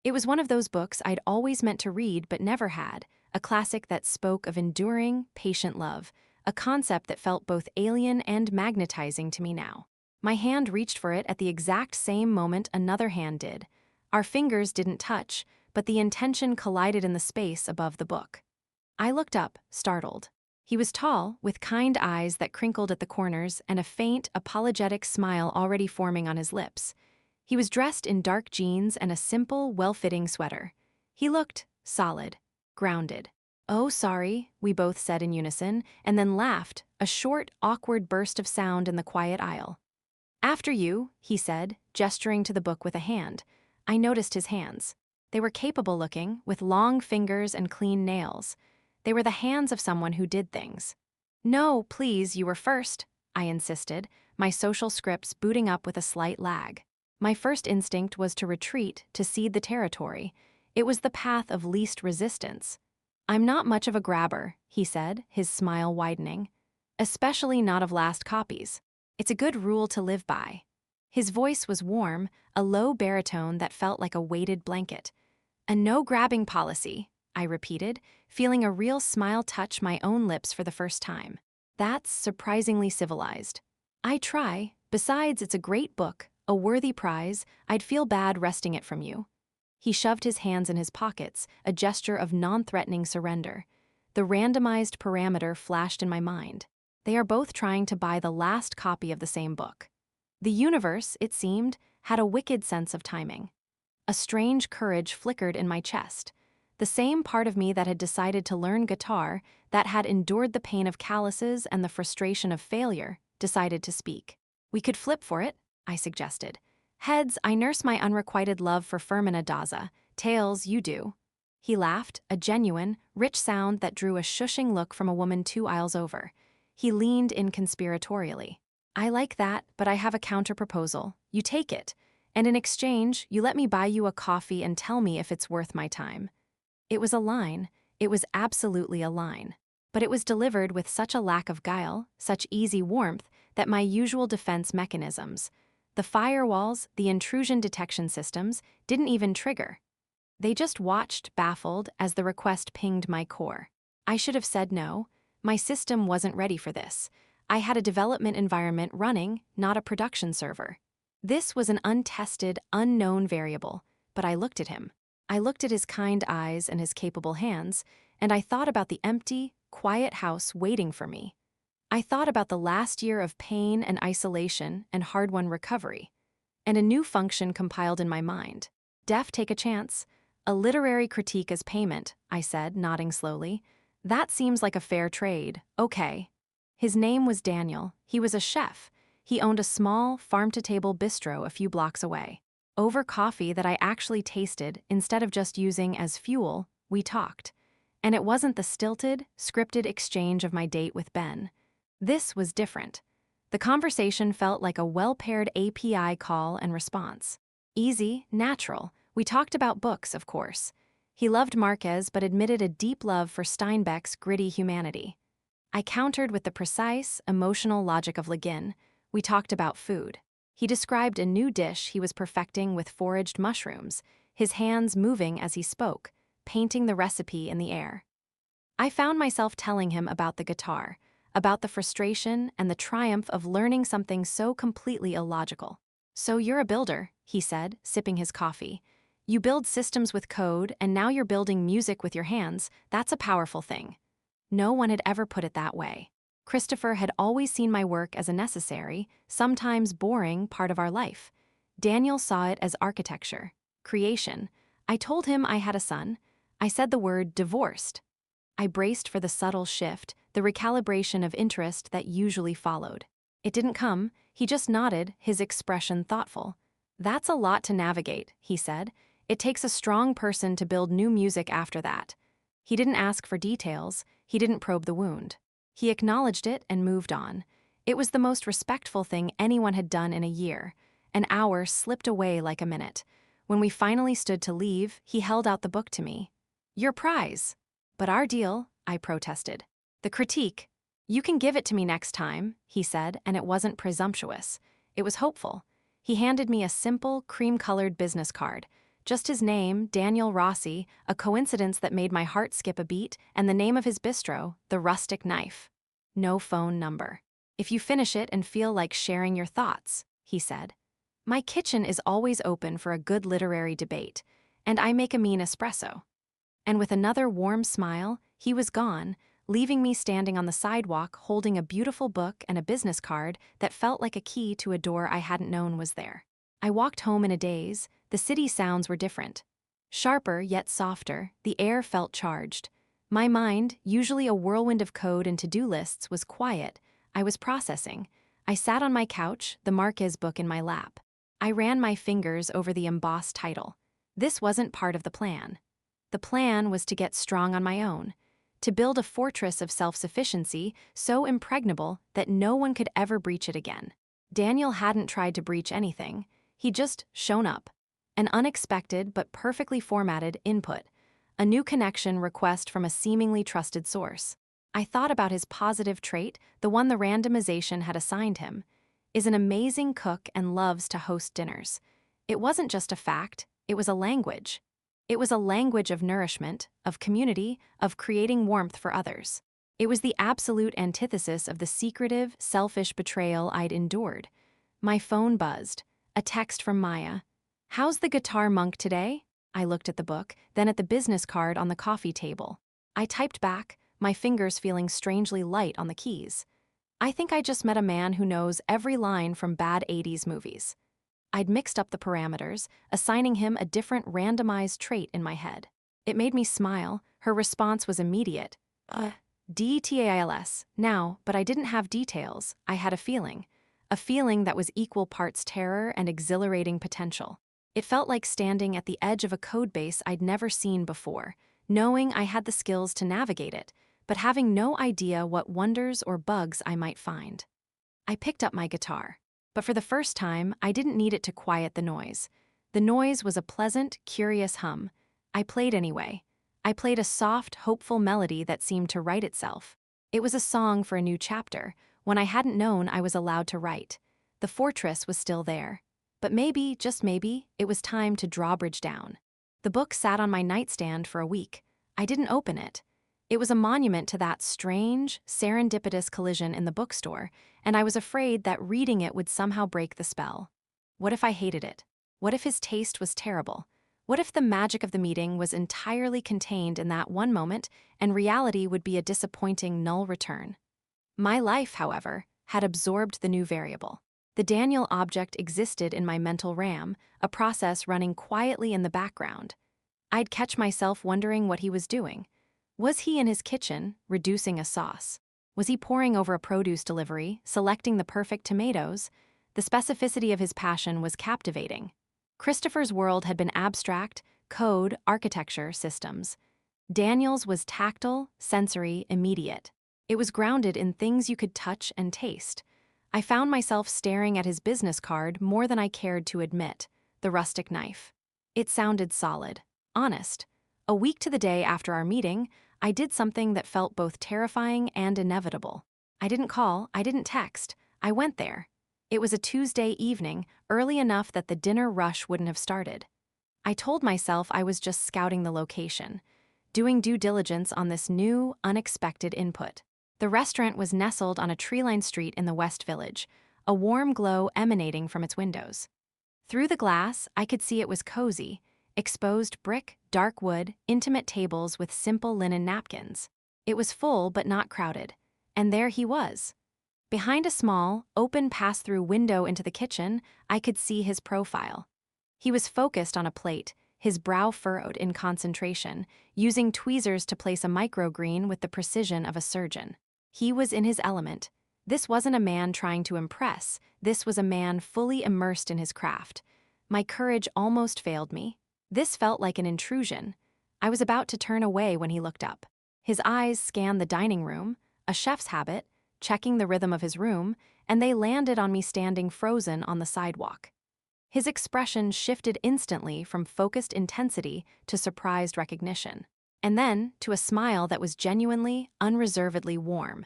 It was one of those books I'd always meant to read but never had, a classic that spoke of enduring, patient love, a concept that felt both alien and magnetizing to me now. My hand reached for it at the exact same moment another hand did. Our fingers didn't touch, but the intention collided in the space above the book. I looked up, startled. He was tall, with kind eyes that crinkled at the corners and a faint, apologetic smile already forming on his lips. He was dressed in dark jeans and a simple, well-fitting sweater. He looked solid, grounded. "Oh, sorry," we both said in unison, and then laughed, a short, awkward burst of sound in the quiet aisle. "After you," he said, gesturing to the book with a hand. I noticed his hands. They were capable-looking, with long fingers and clean nails. They were the hands of someone who did things. "No, please, you were first," I insisted, my social scripts booting up with a slight lag. My first instinct was to retreat, to cede the territory. It was the path of least resistance. "I'm not much of a grabber," he said, his smile widening. "Especially not of last copies. It's a good rule to live by." His voice was warm, a low baritone that felt like a weighted blanket. "A no-grabbing policy," I repeated, feeling a real smile touch my own lips for the first time. "That's surprisingly civilized." "I try. Besides, it's a great book, a worthy prize. I'd feel bad wresting it from you." He shoved his hands in his pockets, a gesture of non-threatening surrender. The randomized parameter flashed in my mind. They are both trying to buy the last copy of the same book. The universe, it seemed, had a wicked sense of timing. A strange courage flickered in my chest. The same part of me that had decided to learn guitar, that had endured the pain of calluses and the frustration of failure, decided to speak. "We could flip for it," I suggested. "Heads, I nurse my unrequited love for Fermina Daza. Tails, you do." He laughed, a genuine, rich sound that drew a shushing look from a woman 2 aisles over. He leaned in conspiratorially. I like that, but I have a counterproposal. You take it. And in exchange, you let me buy you a coffee and tell me if it's worth my time. It was a line. It was absolutely a line. But it was delivered with such a lack of guile, such easy warmth, that my usual defense mechanisms, the firewalls, the intrusion detection systems, didn't even trigger. They just watched, baffled, as the request pinged my core. I should have said no. My system wasn't ready for this. I had a development environment running, not a production server. This was an untested, unknown variable, but I looked at him. I looked at his kind eyes and his capable hands, and I thought about the empty, quiet house waiting for me. I thought about the last year of pain and isolation and hard-won recovery, and a new function compiled in my mind. Def, take a chance. A literary critique as payment, I said, nodding slowly. That seems like a fair trade. Okay. His name was Daniel. He was a chef. He owned a small, farm-to-table bistro a few blocks away. Over coffee that I actually tasted instead of just using as fuel, we talked. And it wasn't the stilted, scripted exchange of my date with Ben. This was different. The conversation felt like a well-paired API call and response. Easy, natural. We talked about books, of course. He loved Marquez but admitted a deep love for Steinbeck's gritty humanity. I countered with the precise, emotional logic of Le Guin. We talked about food. He described a new dish he was perfecting with foraged mushrooms, his hands moving as he spoke, painting the recipe in the air. I found myself telling him about the guitar, about the frustration and the triumph of learning something so completely illogical. So you're a builder, he said, sipping his coffee. You build systems with code, and now you're building music with your hands. That's a powerful thing. No one had ever put it that way. Christopher had always seen my work as a necessary, sometimes boring, part of our life. Daniel saw it as architecture, creation. I told him I had a son. I said the word divorced. I braced for the subtle shift, the recalibration of interest that usually followed. It didn't come. He just nodded, his expression thoughtful. That's a lot to navigate, he said. It takes a strong person to build new music after that. He didn't ask for details. He didn't probe the wound. He acknowledged it and moved on. It was the most respectful thing anyone had done in a year. An hour slipped away like a minute. When we finally stood to leave, he held out the book to me. Your prize. But our deal, I protested. The critique. You can give it to me next time, he said, and it wasn't presumptuous. It was hopeful. He handed me a simple, cream-colored business card. Just his name, Daniel Rossi, a coincidence that made my heart skip a beat, and the name of his bistro, The Rustic Knife. No phone number. If you finish it and feel like sharing your thoughts, he said. My kitchen is always open for a good literary debate, and I make a mean espresso. And with another warm smile, he was gone, leaving me standing on the sidewalk holding a beautiful book and a business card that felt like a key to a door I hadn't known was there. I walked home in a daze. The city sounds were different. Sharper yet softer, the air felt charged. My mind, usually a whirlwind of code and to-do lists, was quiet. I was processing. I sat on my couch, the Marquez book in my lap. I ran my fingers over the embossed title. This wasn't part of the plan. The plan was to get strong on my own, to build a fortress of self-sufficiency so impregnable that no one could ever breach it again. Daniel hadn't tried to breach anything. He'd just shown up. An unexpected but perfectly formatted input, a new connection request from a seemingly trusted source. I thought about his positive trait, the one the randomization had assigned him, is an amazing cook and loves to host dinners. It wasn't just a fact, it was a language. It was a language of nourishment, of community, of creating warmth for others. It was the absolute antithesis of the secretive, selfish betrayal I'd endured. My phone buzzed. A text from Maya. How's the guitar monk today? I looked at the book, then at the business card on the coffee table. I typed back, my fingers feeling strangely light on the keys. I think I just met a man who knows every line from bad 80s movies. I'd mixed up the parameters, assigning him a different randomized trait in my head. It made me smile. Her response was immediate. Details. Now, but I didn't have details. I had a feeling that was equal parts terror and exhilarating potential. It felt like standing at the edge of a codebase I'd never seen before, knowing I had the skills to navigate it, but having no idea what wonders or bugs I might find. I picked up my guitar. But for the first time, I didn't need it to quiet the noise. The noise was a pleasant, curious hum. I played anyway. I played a soft, hopeful melody that seemed to write itself. It was a song for a new chapter, one I hadn't known I was allowed to write. The fortress was still there. But maybe, just maybe, it was time to drawbridge down. The book sat on my nightstand for a week. I didn't open it. It was a monument to that strange, serendipitous collision in the bookstore, and I was afraid that reading it would somehow break the spell. What if I hated it? What if his taste was terrible? What if the magic of the meeting was entirely contained in that one moment, and reality would be a disappointing null return? My life, however, had absorbed the new variable. The Daniel object existed in my mental RAM, a process running quietly in the background. I'd catch myself wondering what he was doing. Was he in his kitchen, reducing a sauce? Was he poring over a produce delivery, selecting the perfect tomatoes? The specificity of his passion was captivating. Christopher's world had been abstract, code, architecture, systems. Daniel's was tactile, sensory, immediate. It was grounded in things you could touch and taste. I found myself staring at his business card more than I cared to admit, the rustic knife. It sounded solid, honest. A week to the day after our meeting, I did something that felt both terrifying and inevitable. I didn't call, I didn't text, I went there. It was a Tuesday evening, early enough that the dinner rush wouldn't have started. I told myself I was just scouting the location, doing due diligence on this new, unexpected input. The restaurant was nestled on a tree-lined street in the West Village, a warm glow emanating from its windows. Through the glass, I could see it was cozy. Exposed brick, dark wood, intimate tables with simple linen napkins. It was full but not crowded. And there he was. Behind a small, open pass-through window into the kitchen, I could see his profile. He was focused on a plate, his brow furrowed in concentration, using tweezers to place a microgreen with the precision of a surgeon. He was in his element. This wasn't a man trying to impress. This was a man fully immersed in his craft. My courage almost failed me. This felt like an intrusion. I was about to turn away when he looked up. His eyes scanned the dining room, a chef's habit, checking the rhythm of his room, and they landed on me standing frozen on the sidewalk. His expression shifted instantly from focused intensity to surprised recognition, and then to a smile that was genuinely, unreservedly warm.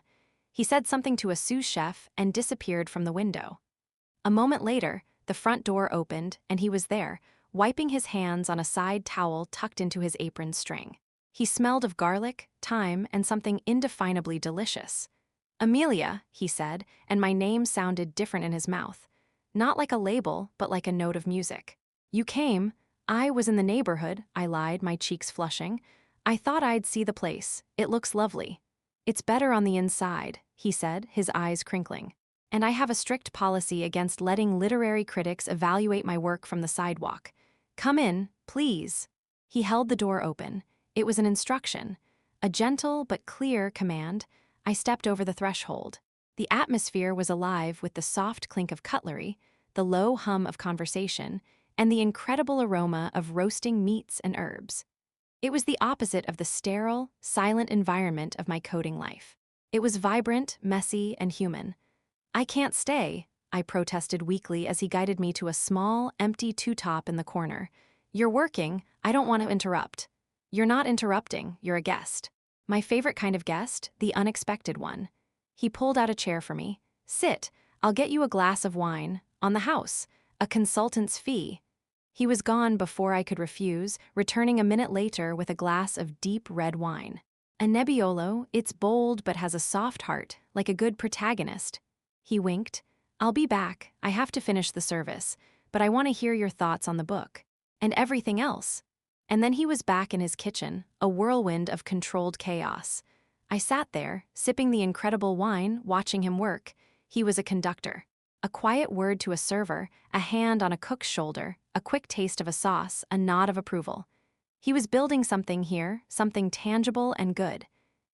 He said something to a sous chef and disappeared from the window. A moment later, the front door opened and he was there, wiping his hands on a side towel tucked into his apron string. He smelled of garlic, thyme, and something indefinably delicious. "Amelia," he said, and my name sounded different in his mouth. Not like a label, but like a note of music. "You came. I was in the neighborhood," I lied, my cheeks flushing. "I thought I'd see the place. It looks lovely." "It's better on the inside," he said, his eyes crinkling. "And I have a strict policy against letting literary critics evaluate my work from the sidewalk. Come in, please." He held the door open. It was an instruction, a gentle but clear command. I stepped over the threshold. The atmosphere was alive with the soft clink of cutlery, the low hum of conversation, and the incredible aroma of roasting meats and herbs. It was the opposite of the sterile, silent environment of my coding life. It was vibrant, messy, and human. "I can't stay," I protested weakly as he guided me to a small, empty two-top in the corner. "You're working, I don't want to interrupt." "You're not interrupting, you're a guest." My favorite kind of guest, the unexpected one. He pulled out a chair for me. "Sit, I'll get you a glass of wine, on the house, a consultant's fee." He was gone before I could refuse, returning a minute later with a glass of deep red wine. "A Nebbiolo, it's bold but has a soft heart, like a good protagonist." He winked. "I'll be back, I have to finish the service, but I want to hear your thoughts on the book. And everything else." And then he was back in his kitchen, a whirlwind of controlled chaos. I sat there, sipping the incredible wine, watching him work. He was a conductor. A quiet word to a server, a hand on a cook's shoulder, a quick taste of a sauce, a nod of approval. He was building something here, something tangible and good.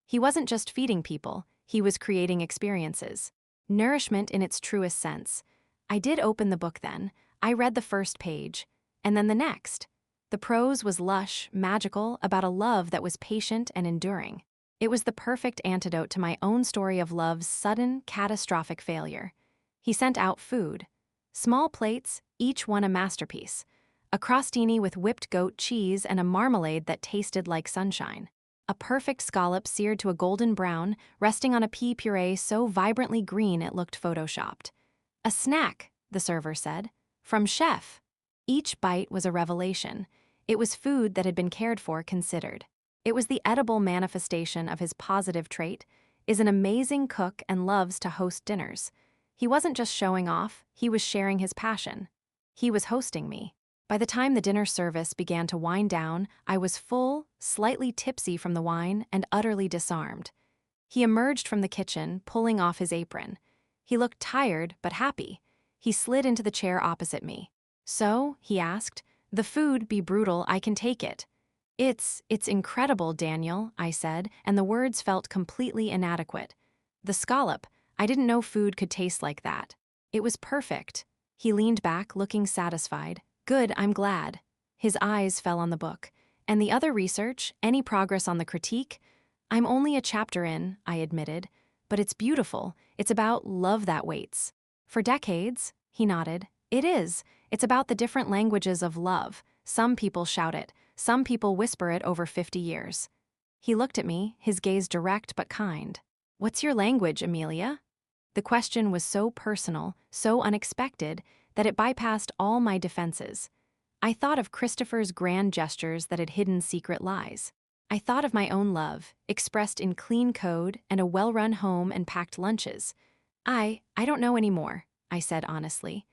He wasn't just feeding people, he was creating experiences. Nourishment in its truest sense. I did open the book then. I read the first page, and then the next. The prose was lush, magical, about a love that was patient and enduring. It was the perfect antidote to my own story of love's sudden, catastrophic failure. He sent out food. Small plates, each one a masterpiece. A crostini with whipped goat cheese and a marmalade that tasted like sunshine. A perfect scallop seared to a golden brown, resting on a pea puree so vibrantly green it looked photoshopped. A snack, the server said. From chef. Each bite was a revelation. It was food that had been cared for, considered. It was the edible manifestation of his positive trait, is an amazing cook and loves to host dinners. He wasn't just showing off, he was sharing his passion. He was hosting me. By the time the dinner service began to wind down, I was full, slightly tipsy from the wine, and utterly disarmed. He emerged from the kitchen, pulling off his apron. He looked tired, but happy. He slid into the chair opposite me. "So," he asked, "the food be brutal, I can take it." It's incredible, Daniel," I said, and the words felt completely inadequate. The scallop, I didn't know food could taste like that. It was perfect. He leaned back, looking satisfied. "Good, I'm glad." His eyes fell on the book. "And the other research, any progress on the critique?" "I'm only a chapter in," I admitted. "But it's beautiful. It's about love that waits." "For decades?" He nodded. "It is. It's about the different languages of love. Some people shout it. Some people whisper it over 50 years. He looked at me, his gaze direct but kind. "What's your language, Amelia?" The question was so personal, so unexpected, that it bypassed all my defenses. I thought of Christopher's grand gestures that had hidden secret lies. I thought of my own love, expressed in clean code and a well-run home and packed lunches. I don't know anymore, I said honestly.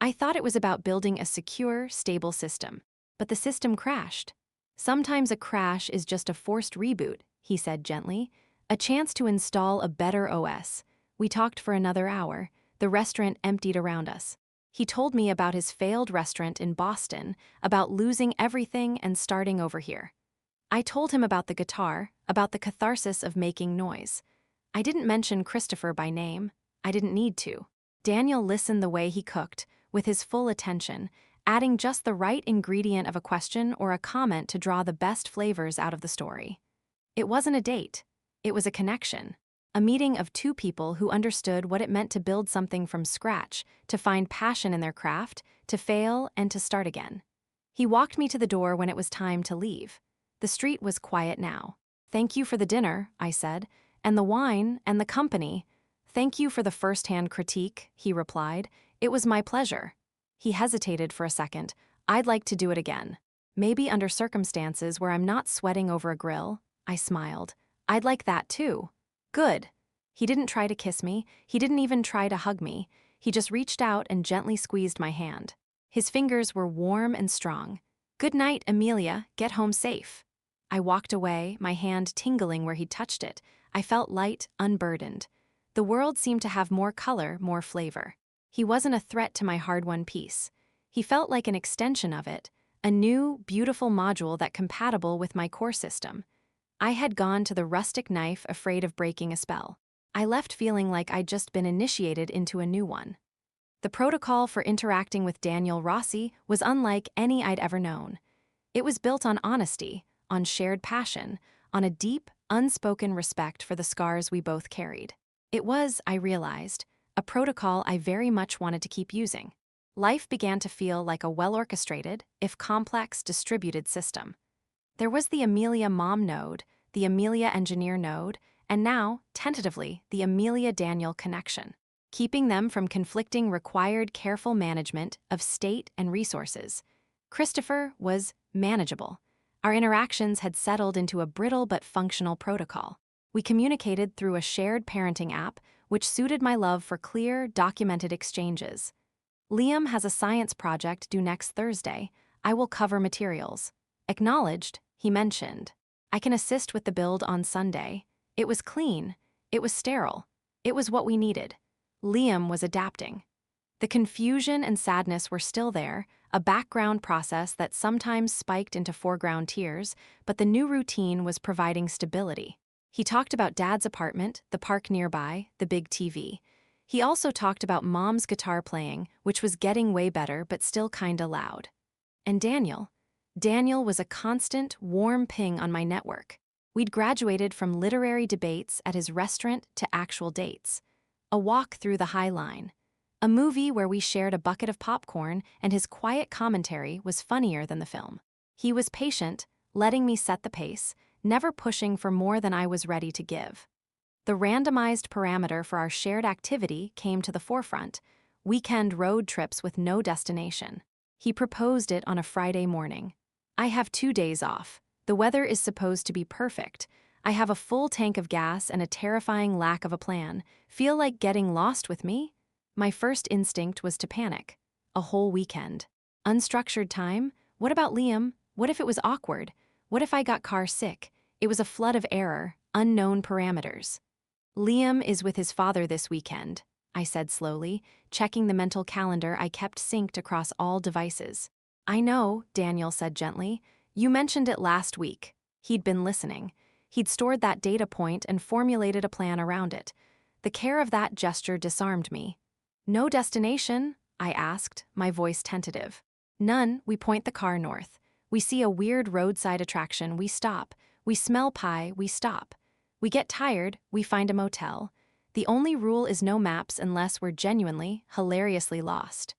I thought it was about building a secure, stable system. But the system crashed. "Sometimes a crash is just a forced reboot," he said gently. "A chance to install a better OS." We talked for another hour. The restaurant emptied around us. He told me about his failed restaurant in Boston, about losing everything and starting over here. I told him about the guitar, about the catharsis of making noise. I didn't mention Christopher by name. I didn't need to. Daniel listened the way he cooked, with his full attention, adding just the right ingredient of a question or a comment to draw the best flavors out of the story. It wasn't a date. It was a connection. A meeting of two people who understood what it meant to build something from scratch, to find passion in their craft, to fail and to start again. He walked me to the door when it was time to leave. The street was quiet now. "Thank you for the dinner," I said, "and the wine and the company." "Thank you for the first-hand critique," he replied. "It was my pleasure." He hesitated for a second. "I'd like to do it again. Maybe under circumstances where I'm not sweating over a grill." I smiled. "I'd like that too." "Good." He didn't try to kiss me. He didn't even try to hug me. He just reached out and gently squeezed my hand. His fingers were warm and strong. "Good night, Amelia. Get home safe." I walked away, my hand tingling where he touched it. I felt light, unburdened. The world seemed to have more color, more flavor. He wasn't a threat to my hard-won peace. He felt like an extension of it, a new, beautiful module that compatible with my core system. I had gone to the rustic knife afraid of breaking a spell. I left feeling like I'd just been initiated into a new one. The protocol for interacting with Daniel Rossi was unlike any I'd ever known. It was built on honesty, on shared passion, on a deep, unspoken respect for the scars we both carried. It was, I realized, a protocol I very much wanted to keep using. Life began to feel like a well-orchestrated, if complex, distributed system. There was the Amelia Mom node, the Amelia Engineer node, and now, tentatively, the Amelia Daniel connection. Keeping them from conflicting required careful management of state and resources. Christopher was manageable. Our interactions had settled into a brittle but functional protocol. We communicated through a shared parenting app, which suited my love for clear, documented exchanges. "Liam has a science project due next Thursday. I will cover materials." "Acknowledged," he mentioned. "I can assist with the build on Sunday." It was clean. It was sterile. It was what we needed. Liam was adapting. The confusion and sadness were still there, a background process that sometimes spiked into foreground tears, but the new routine was providing stability. He talked about Dad's apartment, the park nearby, the big TV. He also talked about Mom's guitar playing, which was getting way better but still kinda loud. And Daniel was a constant, warm ping on my network. We'd graduated from literary debates at his restaurant to actual dates. A walk through the High Line. A movie where we shared a bucket of popcorn and his quiet commentary was funnier than the film. He was patient, letting me set the pace, never pushing for more than I was ready to give. The randomized parameter for our shared activity came to the forefront: weekend road trips with no destination. He proposed it on a Friday morning. I have 2 days off. The weather is supposed to be perfect. I have a full tank of gas and a terrifying lack of a plan. Feel like getting lost with me? My first instinct was to panic. A whole weekend. Unstructured time? What about Liam? What if it was awkward? What if I got car sick? It was a flood of error, unknown parameters. Liam is with his father this weekend, I said slowly, checking the mental calendar I kept synced across all devices. I know, Daniel said gently. You mentioned it last week. He'd been listening. He'd stored that data point and formulated a plan around it. The care of that gesture disarmed me. No destination? I asked, my voice tentative. None. We point the car north. We see a weird roadside attraction, we stop. We smell pie, we stop. We get tired, we find a motel. The only rule is no maps unless we're genuinely, hilariously lost.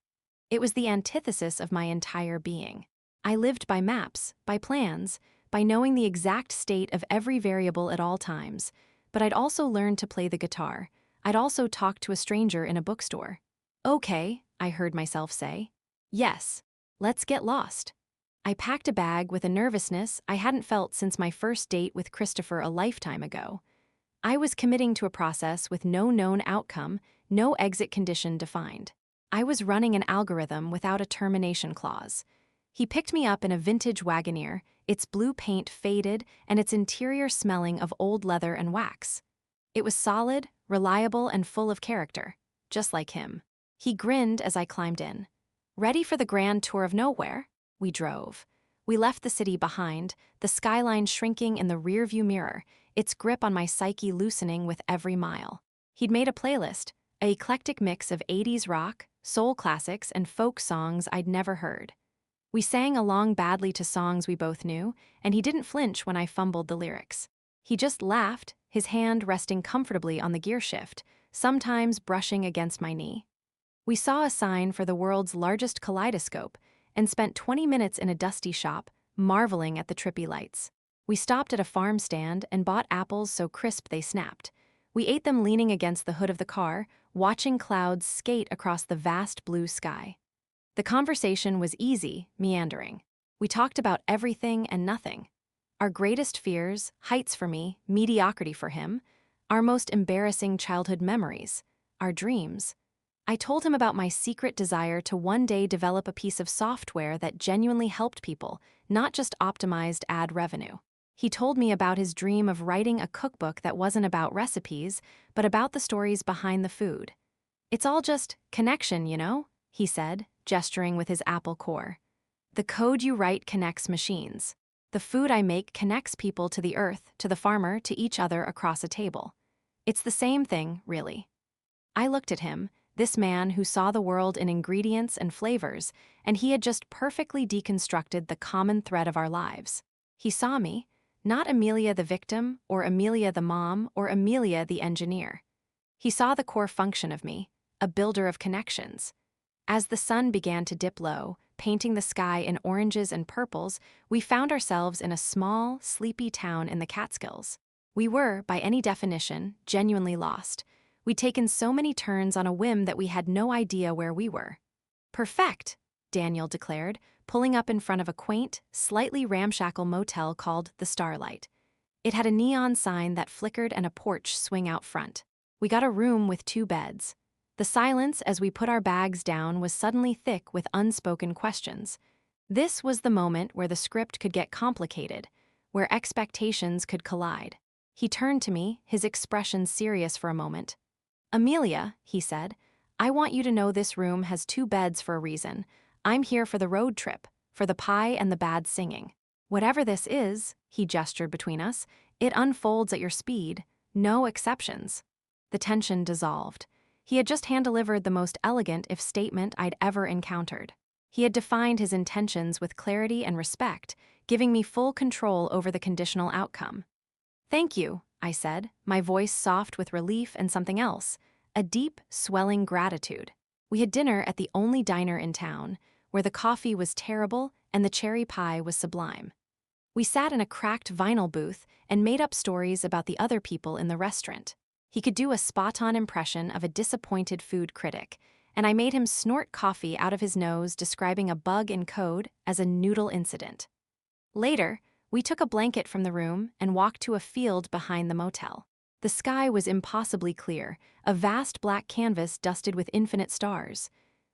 It was the antithesis of my entire being. I lived by maps, by plans, by knowing the exact state of every variable at all times. But I'd also learned to play the guitar. I'd also talked to a stranger in a bookstore. Okay, I heard myself say. Yes, let's get lost. I packed a bag with a nervousness I hadn't felt since my first date with Christopher a lifetime ago. I was committing to a process with no known outcome, no exit condition defined. I was running an algorithm without a termination clause. He picked me up in a vintage Wagoneer, its blue paint faded and its interior smelling of old leather and wax. It was solid, reliable, and full of character, just like him. He grinned as I climbed in. Ready for the grand tour of nowhere? We drove. We left the city behind, the skyline shrinking in the rearview mirror, its grip on my psyche loosening with every mile. He'd made a playlist, an eclectic mix of 80s rock, soul classics, and folk songs I'd never heard. We sang along badly to songs we both knew, and he didn't flinch when I fumbled the lyrics. He just laughed, his hand resting comfortably on the gear shift, sometimes brushing against my knee. We saw a sign for the world's largest kaleidoscope and spent 20 minutes in a dusty shop, marveling at the trippy lights. We stopped at a farm stand and bought apples so crisp they snapped. We ate them leaning against the hood of the car, watching clouds skate across the vast blue sky. The conversation was easy, meandering. We talked about everything and nothing. Our greatest fears, heights for me, mediocrity for him, our most embarrassing childhood memories, our dreams. I told him about my secret desire to one day develop a piece of software that genuinely helped people, not just optimized ad revenue. He told me about his dream of writing a cookbook that wasn't about recipes, but about the stories behind the food. It's all just connection, you know, he said, gesturing with his Apple core. The code you write connects machines. The food I make connects people to the earth, to the farmer, to each other across a table. It's the same thing, really. I looked at him, this man who saw the world in ingredients and flavors, and he had just perfectly deconstructed the common thread of our lives. He saw me, not Amelia the victim, or Amelia the mom, or Amelia the engineer. He saw the core function of me, a builder of connections. As the sun began to dip low, painting the sky in oranges and purples, we found ourselves in a small, sleepy town in the Catskills. We were, by any definition, genuinely lost. We'd taken so many turns on a whim that we had no idea where we were. Perfect, Daniel declared, pulling up in front of a quaint, slightly ramshackle motel called the Starlight. It had a neon sign that flickered and a porch swing out front. We got a room with 2 beds. The silence as we put our bags down was suddenly thick with unspoken questions. This was the moment where the script could get complicated, where expectations could collide. He turned to me, his expression serious for a moment. Amelia, he said, I want you to know this room has 2 beds for a reason. I'm here for the road trip, for the pie and the bad singing. Whatever this is, he gestured between us, it unfolds at your speed, no exceptions. The tension dissolved. He had just hand-delivered the most elegant if statement I'd ever encountered. He had defined his intentions with clarity and respect, giving me full control over the conditional outcome. "Thank you," I said, my voice soft with relief and something else, a deep, swelling gratitude. We had dinner at the only diner in town, where the coffee was terrible and the cherry pie was sublime. We sat in a cracked vinyl booth and made up stories about the other people in the restaurant. He could do a spot-on impression of a disappointed food critic, and I made him snort coffee out of his nose, describing a bug in code as a noodle incident. Later, we took a blanket from the room and walked to a field behind the motel. The sky was impossibly clear, a vast black canvas dusted with infinite stars.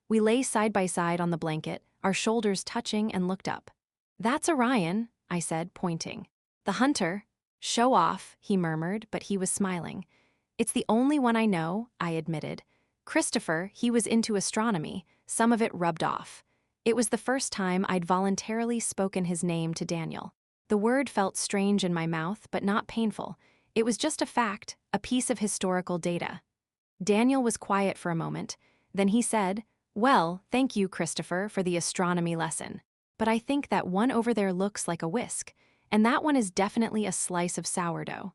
We lay side by side on the blanket, our shoulders touching, and looked up. "That's Orion," I said, pointing. "The hunter." "Show off," he murmured, but he was smiling. "It's the only one I know," I admitted. "Christopher, he was into astronomy. Some of it rubbed off." It was the first time I'd voluntarily spoken his name to Daniel. The word felt strange in my mouth, but not painful. It was just a fact, a piece of historical data. Daniel was quiet for a moment. Then he said, "Well, thank you, Christopher, for the astronomy lesson. But I think that one over there looks like a whisk, and that one is definitely a slice of sourdough."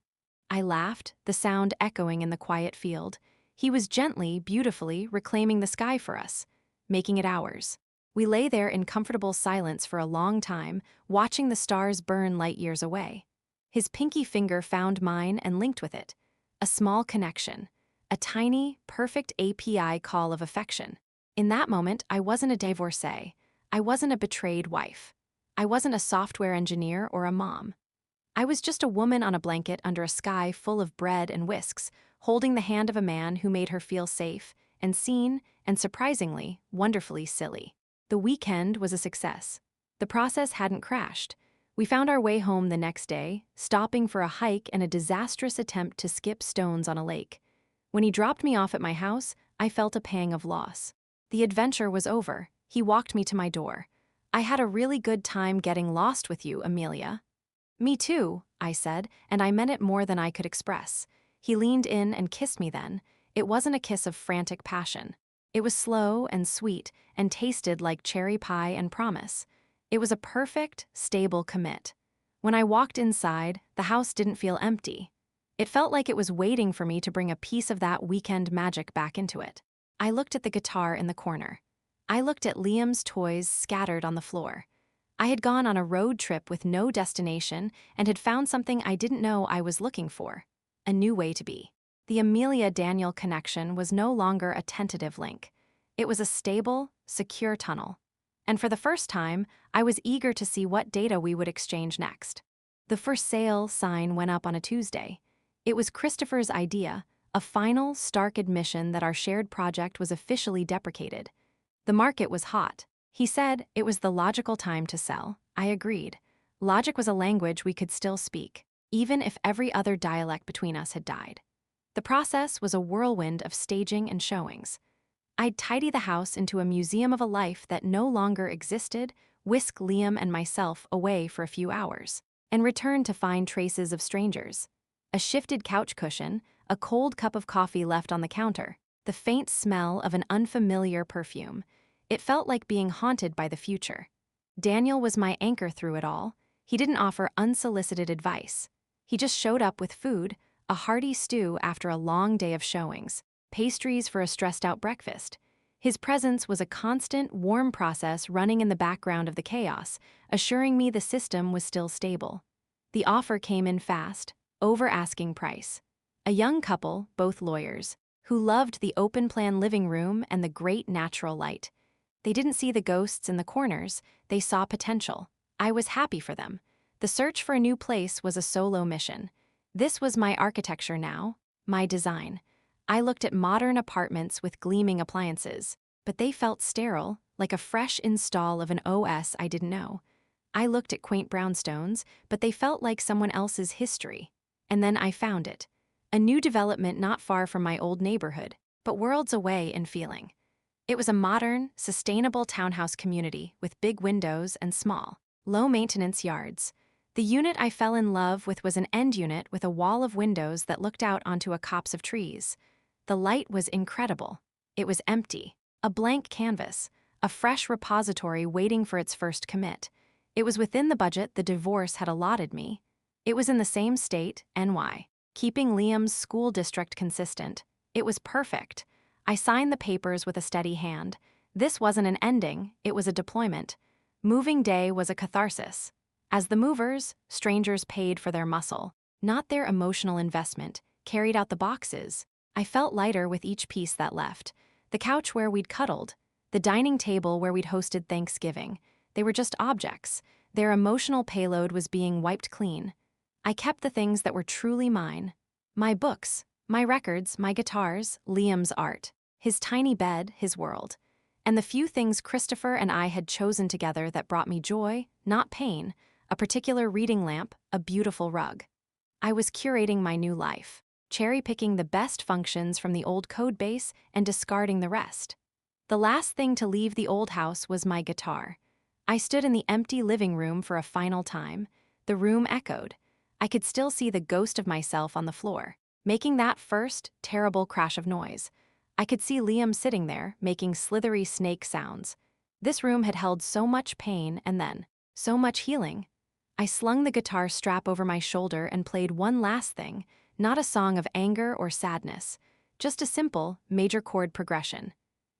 I laughed, the sound echoing in the quiet field. He was gently, beautifully reclaiming the sky for us, making it ours. We lay there in comfortable silence for a long time, watching the stars burn light years away. His pinky finger found mine and linked with it. A small connection. A tiny, perfect API call of affection. In that moment, I wasn't a divorcee. I wasn't a betrayed wife. I wasn't a software engineer or a mom. I was just a woman on a blanket under a sky full of bread and whisks, holding the hand of a man who made her feel safe and seen and, surprisingly, wonderfully silly. The weekend was a success. The process hadn't crashed. We found our way home the next day, stopping for a hike and a disastrous attempt to skip stones on a lake. When he dropped me off at my house, I felt a pang of loss. The adventure was over. He walked me to my door. "I had a really good time getting lost with you, Amelia." "Me too," I said, and I meant it more than I could express. He leaned in and kissed me then. It wasn't a kiss of frantic passion. It was slow and sweet and tasted like cherry pie and promise. It was a perfect, stable commit. When I walked inside, the house didn't feel empty. It felt like it was waiting for me to bring a piece of that weekend magic back into it. I looked at the guitar in the corner. I looked at Liam's toys scattered on the floor. I had gone on a road trip with no destination and had found something I didn't know I was looking for. A new way to be. The Amelia-Daniel connection was no longer a tentative link. It was a stable, secure tunnel. And for the first time, I was eager to see what data we would exchange next. The for sale sign went up on a Tuesday. It was Christopher's idea, a final, stark admission that our shared project was officially deprecated. The market was hot. He said it was the logical time to sell. I agreed. Logic was a language we could still speak, even if every other dialect between us had died. The process was a whirlwind of staging and showings. I'd tidy the house into a museum of a life that no longer existed, whisk Liam and myself away for a few hours, and return to find traces of strangers. A shifted couch cushion, a cold cup of coffee left on the counter, the faint smell of an unfamiliar perfume. It felt like being haunted by the future. Daniel was my anchor through it all. He didn't offer unsolicited advice. He just showed up with food, a hearty stew after a long day of showings, pastries for a stressed-out breakfast. His presence was a constant, warm process running in the background of the chaos, assuring me the system was still stable. The offer came in fast, over asking price. A young couple, both lawyers, who loved the open-plan living room and the great natural light. They didn't see the ghosts in the corners, they saw potential. I was happy for them. The search for a new place was a solo mission. This was my architecture now, my design. I looked at modern apartments with gleaming appliances, but they felt sterile, like a fresh install of an OS I didn't know. I looked at quaint brownstones, but they felt like someone else's history. And then I found it. A new development not far from my old neighborhood, but worlds away in feeling. It was a modern, sustainable townhouse community with big windows and small, low-maintenance yards. The unit I fell in love with was an end unit with a wall of windows that looked out onto a copse of trees. The light was incredible. It was empty, a blank canvas, a fresh repository waiting for its first commit. It was within the budget the divorce had allotted me. It was in the same state, NY, keeping Liam's school district consistent. It was perfect. I signed the papers with a steady hand. This wasn't an ending, it was a deployment. Moving day was a catharsis. As the movers, strangers paid for their muscle, not their emotional investment, carried out the boxes. I felt lighter with each piece that left. The couch where we'd cuddled, the dining table where we'd hosted Thanksgiving. They were just objects. Their emotional payload was being wiped clean. I kept the things that were truly mine. My books, my records, my guitars, Liam's art, his tiny bed, his world. And the few things Christopher and I had chosen together that brought me joy, not pain, a particular reading lamp, a beautiful rug. I was curating my new life, cherry-picking the best functions from the old code base and discarding the rest. The last thing to leave the old house was my guitar. I stood in the empty living room for a final time. The room echoed. I could still see the ghost of myself on the floor, making that first, terrible crash of noise. I could see Liam sitting there, making slithery snake sounds. This room had held so much pain and then, so much healing. I slung the guitar strap over my shoulder and played one last thing, not a song of anger or sadness, just a simple, major chord progression.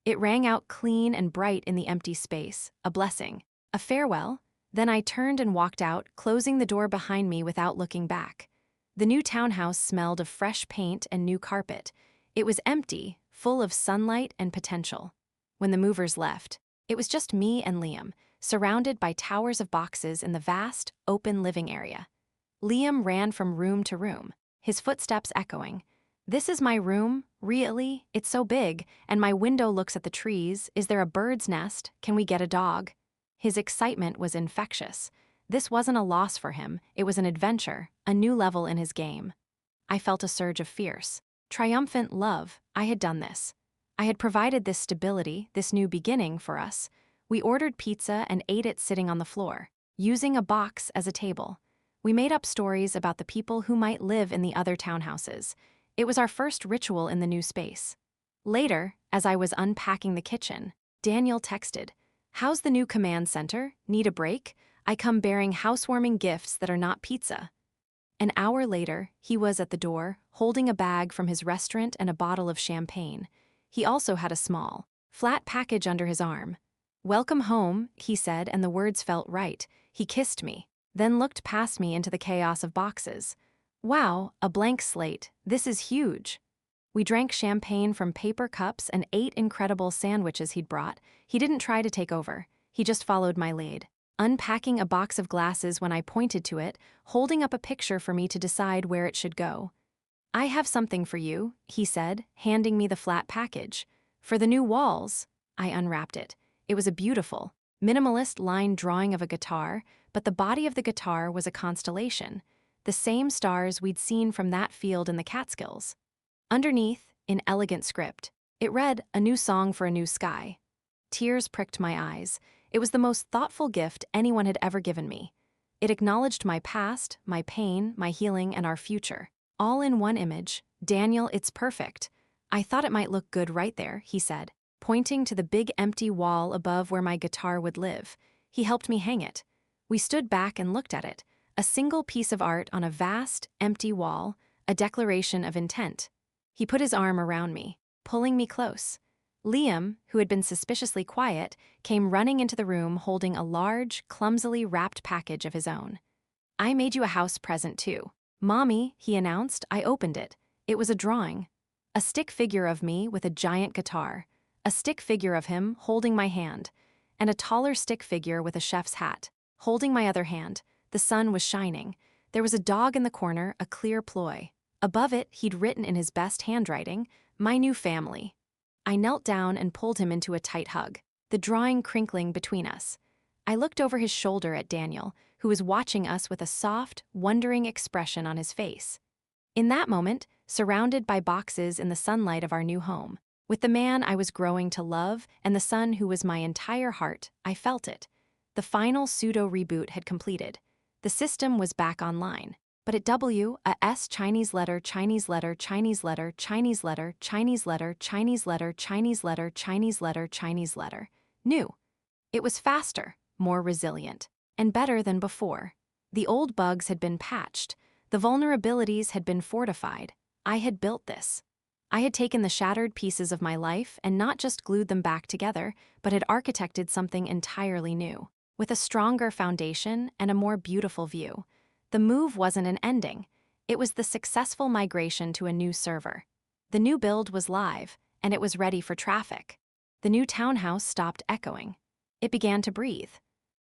It rang out clean and bright in the empty space, a blessing, a farewell. Then I turned and walked out, closing the door behind me without looking back. The new townhouse smelled of fresh paint and new carpet. It was empty, full of sunlight and potential. When the movers left, it was just me and Liam, surrounded by towers of boxes in the vast, open living area. Liam ran from room to room, his footsteps echoing. "This is my room? Really? It's so big, and my window looks at the trees. Is there a bird's nest? Can we get a dog?" His excitement was infectious. This wasn't a loss for him, it was an adventure, a new level in his game. I felt a surge of fierce, triumphant love. I had done this. I had provided this stability, this new beginning for us. We ordered pizza and ate it sitting on the floor, using a box as a table. We made up stories about the people who might live in the other townhouses. It was our first ritual in the new space. Later, as I was unpacking the kitchen, Daniel texted, "How's the new command center? Need a break? I come bearing housewarming gifts that are not pizza." An hour later, he was at the door, holding a bag from his restaurant and a bottle of champagne. He also had a small, flat package under his arm. "Welcome home," he said, and the words felt right. He kissed me, then looked past me into the chaos of boxes. "Wow, a blank slate. This is huge." We drank champagne from paper cups and ate incredible sandwiches he'd brought. He didn't try to take over. He just followed my lead, unpacking a box of glasses when I pointed to it, holding up a picture for me to decide where it should go. "I have something for you," he said, handing me the flat package. "For the new walls." I unwrapped it. It was a beautiful, minimalist line drawing of a guitar, but the body of the guitar was a constellation, the same stars we'd seen from that field in the Catskills. Underneath, in elegant script, it read, "A new song for a new sky." Tears pricked my eyes. It was the most thoughtful gift anyone had ever given me. It acknowledged my past, my pain, my healing, and our future, all in one image. "Daniel, it's perfect." "I thought it might look good right there," he said, pointing to the big empty wall above where my guitar would live. He helped me hang it. We stood back and looked at it, a single piece of art on a vast, empty wall, a declaration of intent. He put his arm around me, pulling me close. Liam, who had been suspiciously quiet, came running into the room holding a large, clumsily wrapped package of his own. "I made you a house present, too." "Mommy," he announced. I opened it. It was a drawing. A stick figure of me with a giant guitar. A stick figure of him holding my hand. And a taller stick figure with a chef's hat, holding my other hand. The sun was shining. There was a dog in the corner, a clear ploy. Above it, he'd written in his best handwriting, "My new family." I knelt down and pulled him into a tight hug, the drawing crinkling between us. I looked over his shoulder at Daniel, who was watching us with a soft, wondering expression on his face. In that moment, surrounded by boxes in the sunlight of our new home, with the man I was growing to love and the son who was my entire heart, I felt it. The final pseudo-reboot had completed. The system was back online. But at W, a S Chinese letter, Chinese letter, Chinese letter, Chinese letter, Chinese letter, Chinese letter, Chinese letter, Chinese letter, Chinese letter. New. It was faster, more resilient, and better than before. The old bugs had been patched. The vulnerabilities had been fortified. I had built this. I had taken the shattered pieces of my life and not just glued them back together, but had architected something entirely new, with a stronger foundation and a more beautiful view. The move wasn't an ending. It was the successful migration to a new server. The new build was live, and it was ready for traffic. The new townhouse stopped echoing. It began to breathe.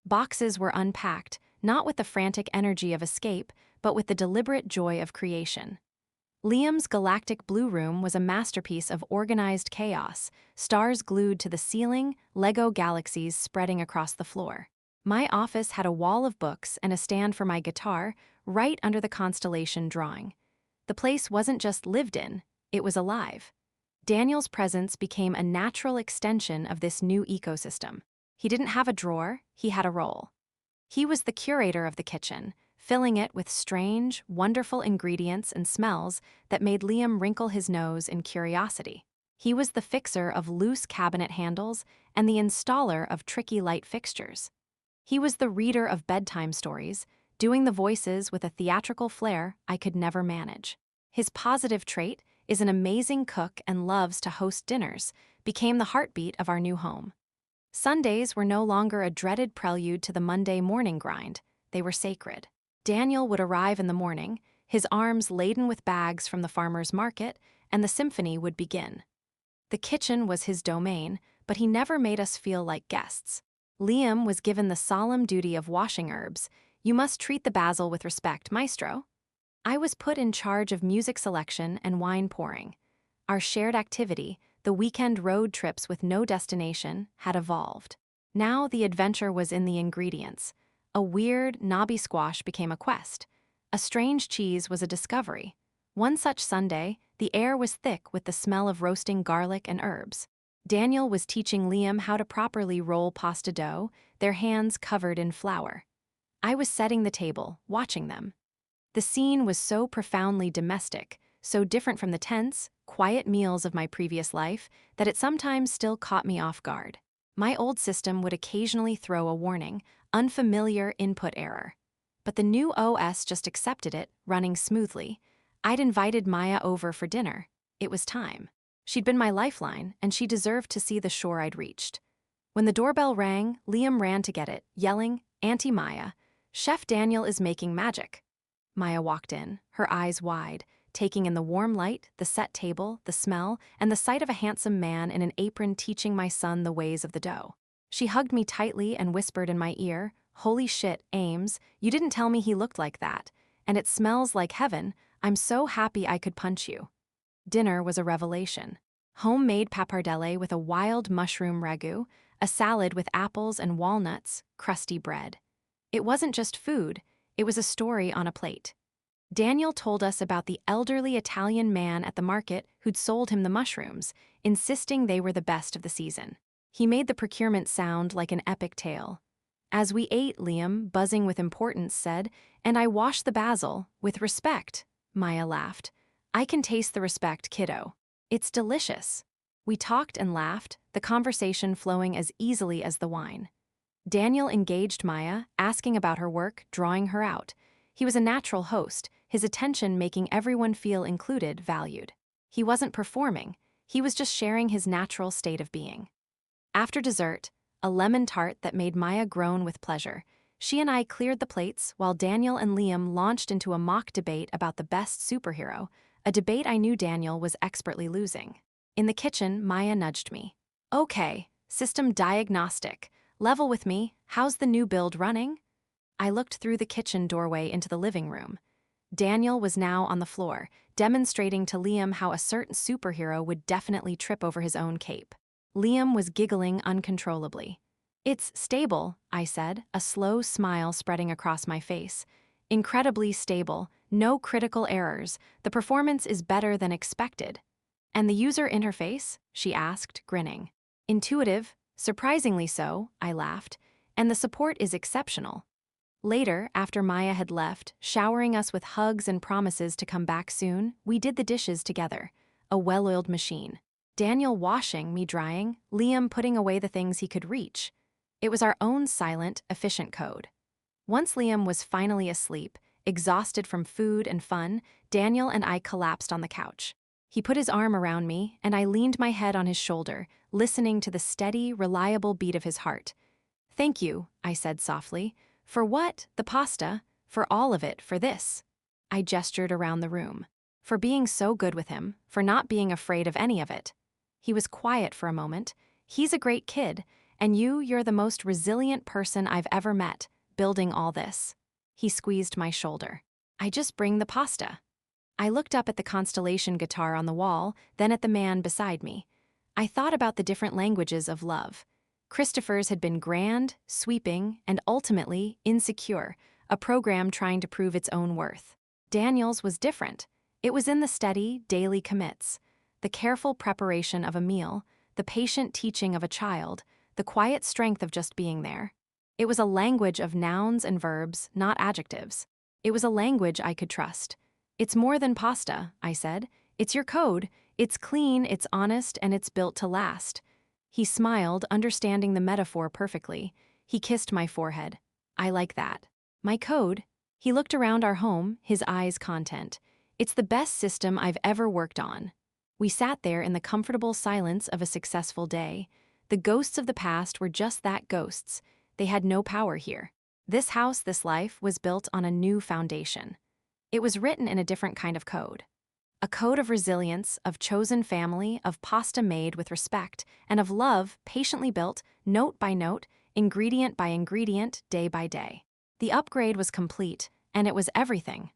Boxes were unpacked, not with the frantic energy of escape, but with the deliberate joy of creation. Liam's galactic blue room was a masterpiece of organized chaos, stars glued to the ceiling, Lego galaxies spreading across the floor. My office had a wall of books and a stand for my guitar right under the constellation drawing. The place wasn't just lived in, it was alive. Daniel's presence became a natural extension of this new ecosystem. He didn't have a drawer, he had a role. He was the curator of the kitchen, filling it with strange, wonderful ingredients and smells that made Liam wrinkle his nose in curiosity. He was the fixer of loose cabinet handles and the installer of tricky light fixtures. He was the reader of bedtime stories, doing the voices with a theatrical flair I could never manage. His positive trait is an amazing cook and loves to host dinners, became the heartbeat of our new home. Sundays were no longer a dreaded prelude to the Monday morning grind, they were sacred. Daniel would arrive in the morning, his arms laden with bags from the farmer's market, and the symphony would begin. The kitchen was his domain, but he never made us feel like guests. Liam was given the solemn duty of washing herbs. You must treat the basil with respect, maestro. I was put in charge of music selection and wine pouring. Our shared activity, the weekend road trips with no destination, had evolved. Now the adventure was in the ingredients. A weird, knobby squash became a quest. A strange cheese was a discovery. One such Sunday, the air was thick with the smell of roasting garlic and herbs. Daniel was teaching Liam how to properly roll pasta dough, their hands covered in flour. I was setting the table, watching them. The scene was so profoundly domestic, so different from the tense, quiet meals of my previous life, that it sometimes still caught me off guard. My old system would occasionally throw a warning, unfamiliar input error. But the new OS just accepted it, running smoothly. I'd invited Maya over for dinner. It was time. She'd been my lifeline, and she deserved to see the shore I'd reached. When the doorbell rang, Liam ran to get it, yelling, "Auntie Maya, Chef Daniel is making magic." Maya walked in, her eyes wide, taking in the warm light, the set table, the smell, and the sight of a handsome man in an apron teaching my son the ways of the dough. She hugged me tightly and whispered in my ear, "Holy shit, Ames, you didn't tell me he looked like that. And it smells like heaven. I'm so happy I could punch you." Dinner was a revelation. Homemade pappardelle with a wild mushroom ragu, a salad with apples and walnuts, crusty bread. It wasn't just food, it was a story on a plate. Daniel told us about the elderly Italian man at the market who'd sold him the mushrooms, insisting they were the best of the season. He made the procurement sound like an epic tale. As we ate, Liam, buzzing with importance, said, "And I wash the basil, with respect." Maya laughed. "I can taste the respect, kiddo. It's delicious." We talked and laughed, the conversation flowing as easily as the wine. Daniel engaged Maya, asking about her work, drawing her out. He was a natural host, his attention making everyone feel included, valued. He wasn't performing, he was just sharing his natural state of being. After dessert, a lemon tart that made Maya groan with pleasure, she and I cleared the plates while Daniel and Liam launched into a mock debate about the best superhero, a debate I knew Daniel was expertly losing. In the kitchen, Maya nudged me. "Okay, system diagnostic. Level with me, how's the new build running?" I looked through the kitchen doorway into the living room. Daniel was now on the floor, demonstrating to Liam how a certain superhero would definitely trip over his own cape. Liam was giggling uncontrollably. "It's stable," I said, a slow smile spreading across my face. "Incredibly stable, no critical errors, the performance is better than expected." "And the user interface?" she asked, grinning. "Intuitive, surprisingly so," I laughed, "and the support is exceptional." Later, after Maya had left, showering us with hugs and promises to come back soon, we did the dishes together, a well-oiled machine. Daniel washing, me drying, Liam putting away the things he could reach. It was our own silent, efficient code. Once Liam was finally asleep, exhausted from food and fun, Daniel and I collapsed on the couch. He put his arm around me, and I leaned my head on his shoulder, listening to the steady, reliable beat of his heart. "Thank you," I said softly. "For what? The pasta? For all of it, for this?" I gestured around the room. "For being so good with him, for not being afraid of any of it." He was quiet for a moment. "He's a great kid, and you're the most resilient person I've ever met, building all this." He squeezed my shoulder. "I just bring the pasta." I looked up at the constellation guitar on the wall, then at the man beside me. I thought about the different languages of love. Christopher's had been grand, sweeping, and ultimately insecure, a program trying to prove its own worth. Daniel's was different. It was in the steady, daily commits, the careful preparation of a meal, the patient teaching of a child, the quiet strength of just being there. It was a language of nouns and verbs, not adjectives. It was a language I could trust. "It's more than pasta," I said. "It's your code. It's clean, it's honest, and it's built to last." He smiled, understanding the metaphor perfectly. He kissed my forehead. "I like that." "My code?" He looked around our home, his eyes content. "It's the best system I've ever worked on." We sat there in the comfortable silence of a successful day. The ghosts of the past were just that, ghosts. They had no power here. This house, this life, was built on a new foundation. It was written in a different kind of code. A code of resilience, of chosen family, of pasta made with respect, and of love patiently built, note by note, ingredient by ingredient, day by day. The upgrade was complete, and it was everything.